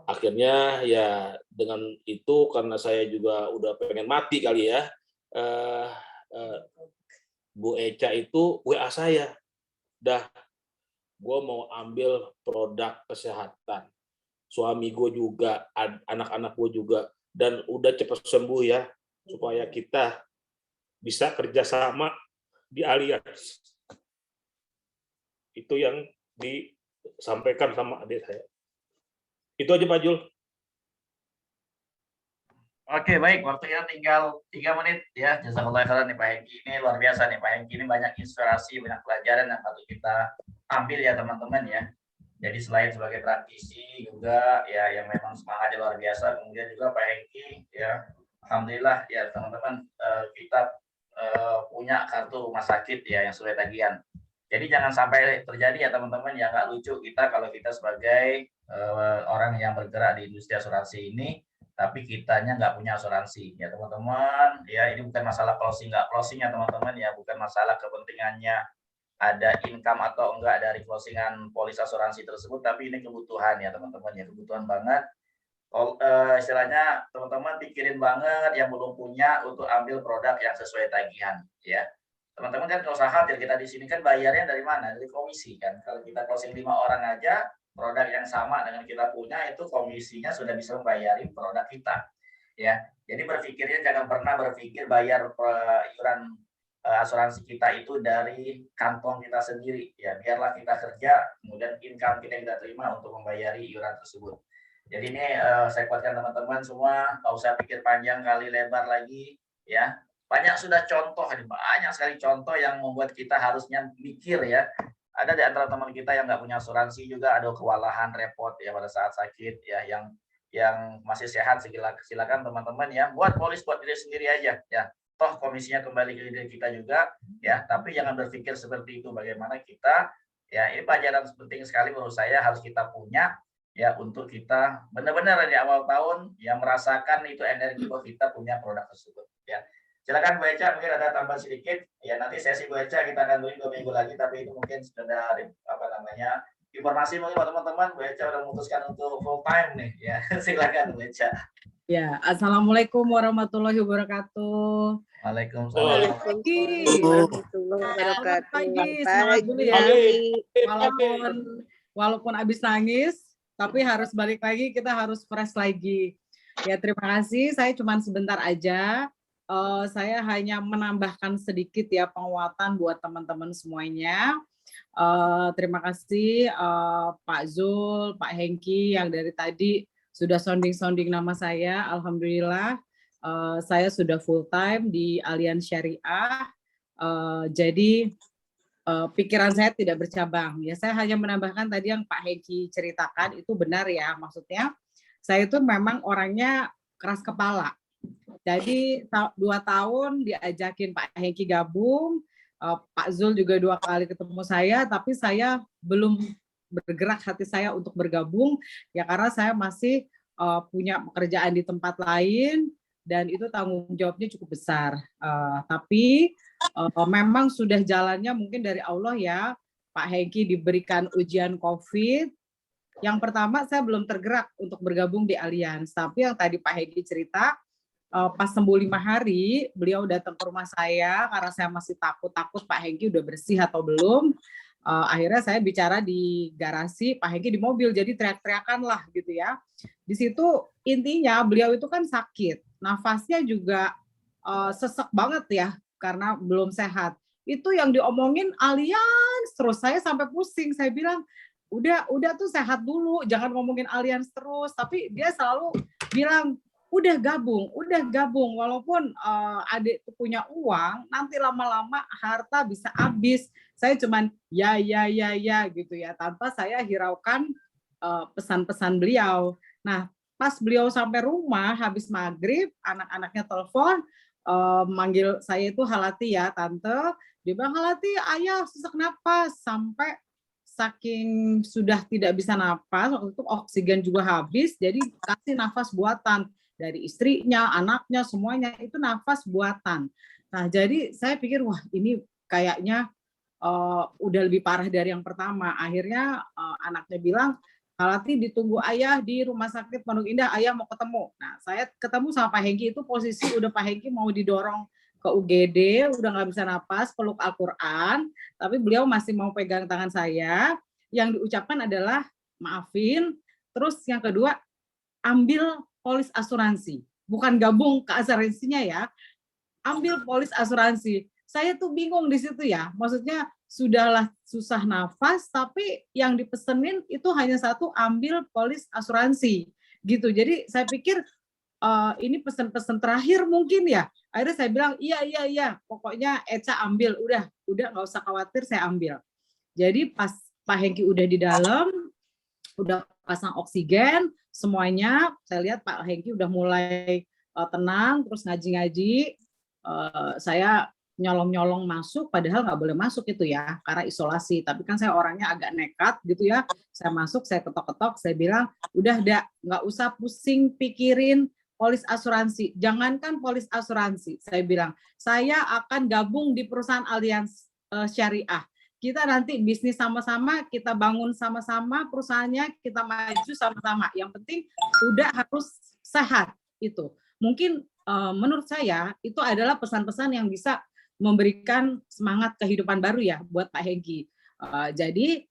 akhirnya ya dengan itu karena saya juga udah pengen mati kali ya, Bu Eca itu WA saya, dah gue mau ambil produk kesehatan, suami gue juga, anak-anak gue juga, dan udah cepat sembuh ya, supaya kita bisa kerjasama di Allianz. Itu yang disampaikan sama adik saya. Itu aja Pak Jul. Oke, baik. Waktunya tinggal 3 menit ya. Jazakallah khairan nih Pak Hengki. Ini luar biasa nih Pak Hengki. Ini banyak inspirasi, banyak pelajaran yang patut kita ambil ya teman-teman ya. Jadi selain sebagai praktisi juga ya yang memang semangatnya luar biasa, kemudian juga Pak Hengki ya, alhamdulillah ya teman-teman, kita punya kartu rumah sakit ya yang sesuai tagihan. Jadi jangan sampai terjadi ya teman-teman yang nggak lucu kita kalau kita sebagai orang yang bergerak di industri asuransi ini, tapi kitanya nggak punya asuransi ya teman-teman. Ya ini bukan masalah closing nggak closing ya teman-teman ya, bukan masalah kepentingannya ada income atau enggak dari closingan polis asuransi tersebut, tapi ini kebutuhan ya teman-teman ya, kebutuhan banget. Istilahnya teman-teman pikirin banget yang belum punya untuk ambil produk yang sesuai tagihan ya. Teman-teman kan nggak usah khawatir, kita di sini kan bayarnya dari mana? Dari komisi kan. Kalau kita closing 5 orang aja, produk yang sama dengan kita punya itu komisinya sudah bisa membayari produk kita ya. Jadi berpikirnya jangan pernah berpikir bayar iuran asuransi kita itu dari kantong kita sendiri ya, biarlah kita kerja kemudian income kita terima untuk membayari iuran tersebut. Jadi ini saya kuatkan teman-teman semua, nggak usah pikir panjang kali lebar lagi ya, banyak sudah contoh, banyak sekali contoh yang membuat kita harusnya mikir ya. Ada di antara teman kita yang nggak punya asuransi juga ada kewalahan repot ya pada saat sakit ya, yang masih sehat silakan teman-teman ya buat polis buat diri sendiri aja ya. Toh komisinya kembali ke diri kita juga ya, tapi jangan berpikir seperti itu. Bagaimana kita ya, ini pelajaran penting sekali menurut saya harus kita punya ya, untuk kita benar-benar di awal tahun yang merasakan itu energi bahwa kita punya produk tersebut ya. Silakan Bu Eca, mungkin ada tambahan sedikit ya, nanti sesi Bu Eca kita akan beri 2 minggu lagi, tapi itu mungkin sekedar informasi mungkin buat teman-teman. Bu Eca udah memutuskan untuk full time nih ya. Silakan Bu Eca. Ya, assalamualaikum warahmatullahi wabarakatuh. Waalaikumsalam. Selamat pagi, semangat dulu ya. Walaupun habis nangis, tapi harus balik lagi, kita harus fresh lagi. Ya, terima kasih. Saya cuma sebentar aja. Saya hanya menambahkan sedikit ya penguatan buat teman-teman semuanya. Terima kasih Pak Zul, Pak Hengki yang dari tadi sudah sounding nama saya. Alhamdulillah saya sudah full time di Allianz Syariah. Jadi pikiran saya tidak bercabang. Ya, saya hanya menambahkan tadi yang Pak Hengki ceritakan itu benar ya. Maksudnya saya itu memang orangnya keras kepala. Jadi 2 tahun diajakin Pak Hengki gabung, Pak Zul juga 2 kali ketemu saya, tapi saya belum bergerak hati saya untuk bergabung ya, karena saya masih punya pekerjaan di tempat lain dan itu tanggung jawabnya cukup besar. Tapi memang sudah jalannya mungkin dari Allah ya. Pak Hengki diberikan ujian COVID. Yang pertama saya belum tergerak untuk bergabung di Allianz, tapi yang tadi Pak Hengki cerita, pas sembuh 5 hari, beliau datang ke rumah saya karena saya masih takut Pak Hengki udah bersih atau belum. Akhirnya saya bicara di garasi, Pak Hengki di mobil, jadi teriak-teriakan lah gitu ya. Di situ intinya beliau itu kan sakit, nafasnya juga sesek banget ya karena belum sehat. Itu yang diomongin Allianz terus, saya sampai pusing, saya bilang udah tuh sehat dulu, jangan ngomongin Allianz terus. Tapi dia selalu bilang udah gabung, walaupun adik punya uang, nanti lama-lama harta bisa habis. Saya cuman ya gitu ya, tanpa saya hiraukan pesan-pesan beliau. Nah, pas beliau sampai rumah habis maghrib, anak-anaknya telepon, manggil saya itu Halati ya, tante. Dia bilang, Halati, ayah sesak napas, sampai saking sudah tidak bisa napas, waktu itu oksigen juga habis, jadi kasih nafas buatan. Dari istrinya, anaknya, semuanya itu nafas buatan. Nah, jadi saya pikir, wah ini kayaknya udah lebih parah dari yang pertama. Akhirnya anaknya bilang, Halati ditunggu ayah di Rumah Sakit Pondok Indah, ayah mau ketemu. Nah, saya ketemu sama Pak Hengki, itu posisi udah Pak Hengki mau didorong ke UGD, udah nggak bisa napas, peluk Al-Quran, tapi beliau masih mau pegang tangan saya. Yang diucapkan adalah, maafin, terus yang kedua, ambil polis asuransi, bukan gabung ke asuransinya ya, ambil polis asuransi. Saya tuh bingung di situ ya, maksudnya sudahlah susah nafas, tapi yang dipesenin itu hanya satu, ambil polis asuransi gitu. Jadi saya pikir ini pesan-pesan terakhir mungkin ya. Akhirnya saya bilang iya, pokoknya Eca ambil, udah nggak usah khawatir, saya ambil. Jadi pas Pak Hengki udah di dalam, udah pasang oksigen semuanya. Saya lihat Pak Hengki udah mulai tenang, terus ngaji-ngaji. Saya nyolong-nyolong masuk, padahal nggak boleh masuk itu ya, karena isolasi. Tapi kan saya orangnya agak nekat gitu ya. Saya masuk, saya ketok-ketok, saya bilang, udah nggak usah pusing pikirin polis asuransi. Jangankan polis asuransi, saya bilang, saya akan gabung di perusahaan Allianz Syariah. Kita nanti bisnis sama-sama, kita bangun sama-sama perusahaannya, kita maju sama-sama. Yang penting udah harus sehat itu. Mungkin menurut saya itu adalah pesan-pesan yang bisa memberikan semangat kehidupan baru ya buat Pak Hengki. Jadi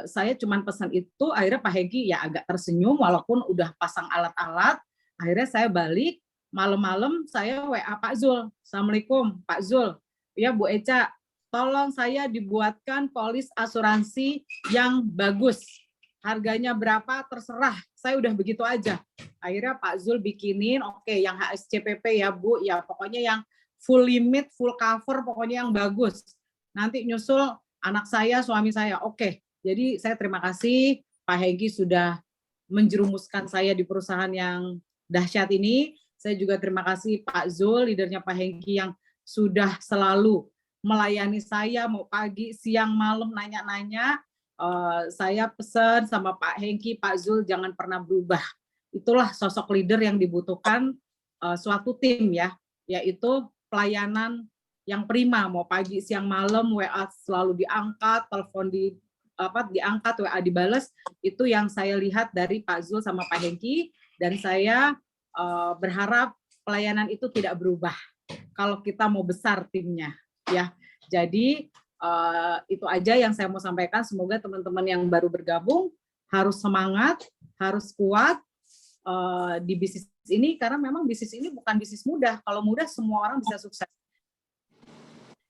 saya cuma pesan itu, akhirnya Pak Hengki ya agak tersenyum walaupun udah pasang alat-alat. Akhirnya saya balik, malam-malam saya WA Pak Zul. Assalamualaikum Pak Zul. Ya Bu Eca, tolong saya dibuatkan polis asuransi yang bagus. Harganya berapa terserah, saya udah begitu aja. Akhirnya Pak Zul bikinin, oke, yang HSCPP ya Bu, ya pokoknya yang full limit, full cover, pokoknya yang bagus. Nanti nyusul anak saya, suami saya, oke. Jadi saya terima kasih Pak Hengki sudah menjerumuskan saya di perusahaan yang dahsyat ini. Saya juga terima kasih Pak Zul, leadernya Pak Hengki yang sudah selalu melayani saya, mau pagi, siang, malam, nanya-nanya. Saya pesan sama Pak Hengki, Pak Zul jangan pernah berubah. Itulah sosok leader yang dibutuhkan suatu tim ya, yaitu pelayanan yang prima, mau pagi, siang, malam, WA selalu diangkat, telepon diangkat, WA dibales. Itu yang saya lihat dari Pak Zul sama Pak Hengki, dan saya berharap pelayanan itu tidak berubah kalau kita mau besar timnya ya. Jadi itu aja yang saya mau sampaikan. Semoga teman-teman yang baru bergabung harus semangat, harus kuat di bisnis ini, karena memang bisnis ini bukan bisnis mudah. Kalau mudah semua orang bisa sukses.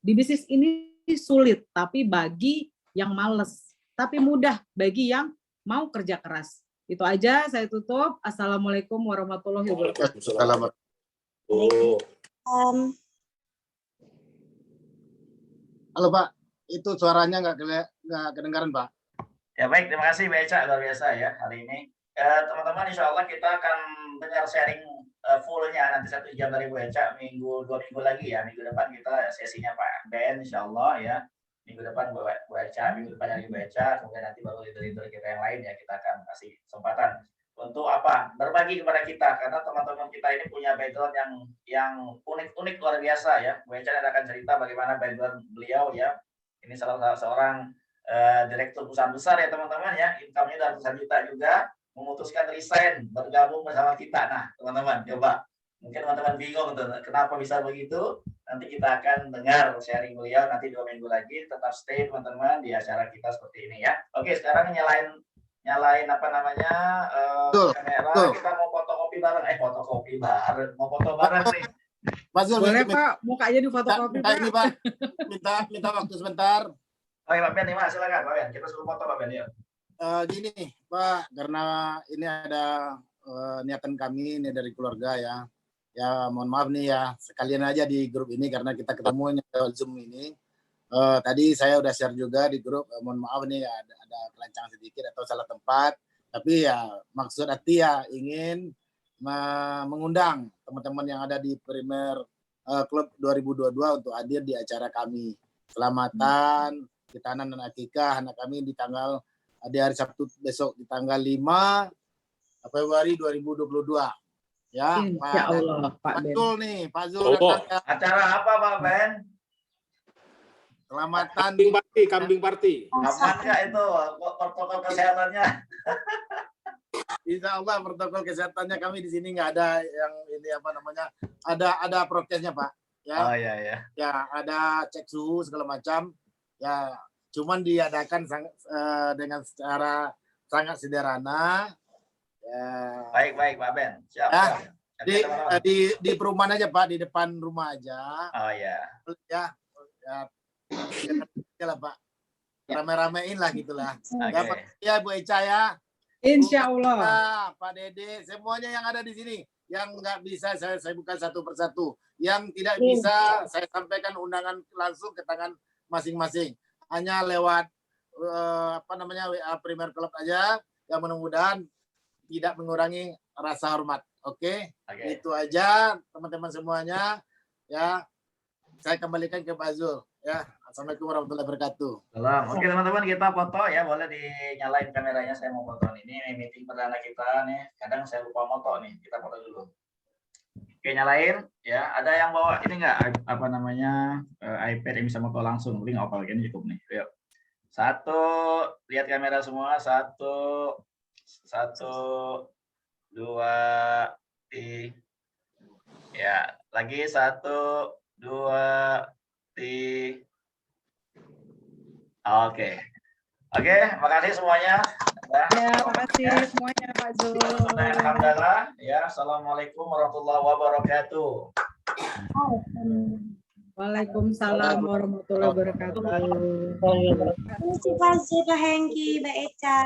Di bisnis ini sulit, tapi bagi yang males. Tapi mudah bagi yang mau kerja keras. Itu aja, saya tutup. Assalamualaikum warahmatullahi wabarakatuh. Halo Pak, itu suaranya nggak kedengaran Pak. Ya baik, terima kasih Mbak Eca, luar biasa ya hari ini. Teman-teman, insya Allah kita akan dengar sharing fullnya nanti 1 jam dari Bu Eca, 2 minggu lagi ya. Minggu depan kita sesinya Pak Ben, insya Allah ya. Minggu depan Bu Eca, minggu depan lagi Bu Eca, kemudian nanti baru leader-leader kita yang lain ya, kita akan kasih kesempatan untuk apa? Berbagi kepada kita, karena teman-teman kita ini punya background yang unik-unik luar biasa ya. Bu Eca akan cerita bagaimana background beliau ya. Ini seorang direktur perusahaan besar ya teman-teman ya, income-nya udah ratusan juta juga, memutuskan resign bergabung bersama kita. Nah teman-teman, coba mungkin teman-teman bingung tuh kenapa bisa begitu. Nanti kita akan dengar sharing beliau nanti 2 minggu lagi. Tetap stay teman-teman di acara kita seperti ini ya. Oke, sekarang nyalain apa namanya kamera. Kita mau fotokopi bareng. Mau foto bareng nih. Pak Zul, boleh Pak, mukanya di fotokopi Pak. Ini Pak, minta waktu sebentar. Oke Pak Ben, silakan Pak Ben. Kita suruh foto Pak Ben ya. Gini Pak, karena ini ada niatan kami ini dari keluarga ya. Ya mohon maaf nih ya, sekalian aja di grup ini karena kita ketemunya lewat Zoom ini. Tadi saya udah share juga di grup, mohon maaf nih ada kelancangan sedikit atau salah tempat. Tapi ya maksud hati ya ingin mengundang teman-teman yang ada di Premier Club 2022 untuk hadir di acara kami. Selamatan, Hitanan dan Akikah anak kami di hari Sabtu besok di tanggal 5 Februari 2022. Ya, Insya Allah, Pak Ben. Betul nih, Pak Zul. Acara apa Pak Ben? Selamatan Kambing party. Aman nggak itu protokol kesehatannya? Insya Allah protokol kesehatannya kami di sini nggak ada yang ini apa namanya, ada prokesnya Pak. Ya. Oh iya. Ya, ada cek suhu segala macam. Ya, cuman diadakan dengan secara sangat sederhana. Ya. Baik Pak Ben. Siap. Ya. Di perumahan aja Pak, di depan rumah aja. Oh iya. Ya lah Pak. Rame-ramein lah gitulah. Okay. Ya Bu Eca ya. Insya Allah. Pak Dede, semuanya yang ada di sini. Yang nggak bisa saya bukan satu persatu. Yang tidak bisa saya sampaikan undangan langsung ke tangan masing-masing. Hanya lewat WA Premier Club aja. yang mudah-mudahan tidak mengurangi rasa hormat. Oke, Oke. itu aja teman-teman semuanya. Ya, saya kembalikan ke Pak Zul. Ya, assalamualaikum warahmatullahi wabarakatuh. Salam. Oke teman-teman, kita foto ya, boleh dinyalain kameranya, saya mau foto nih. Ini meeting perdana kita nih. Kadang saya lupa foto nih, kita foto dulu. Oke, nyalain ya. Ada yang bawa ini enggak apa namanya iPad yang bisa foto langsung? Tapi nggak apa-apa, ini cukup nih. Yuk. Satu, lihat kamera semua. Satu, dua, tiga. Ya, lagi 1, 2, 3. Oke. Oke, makasih semuanya. Ya, makasih semuanya Pak Zul. Alhamdulillah. Ya, assalamualaikum warahmatullahi wabarakatuh. Waalaikumsalam warahmatullahi wabarakatuh. Terima kasih Pak Zul, Pak Hengki, Mbak Eca.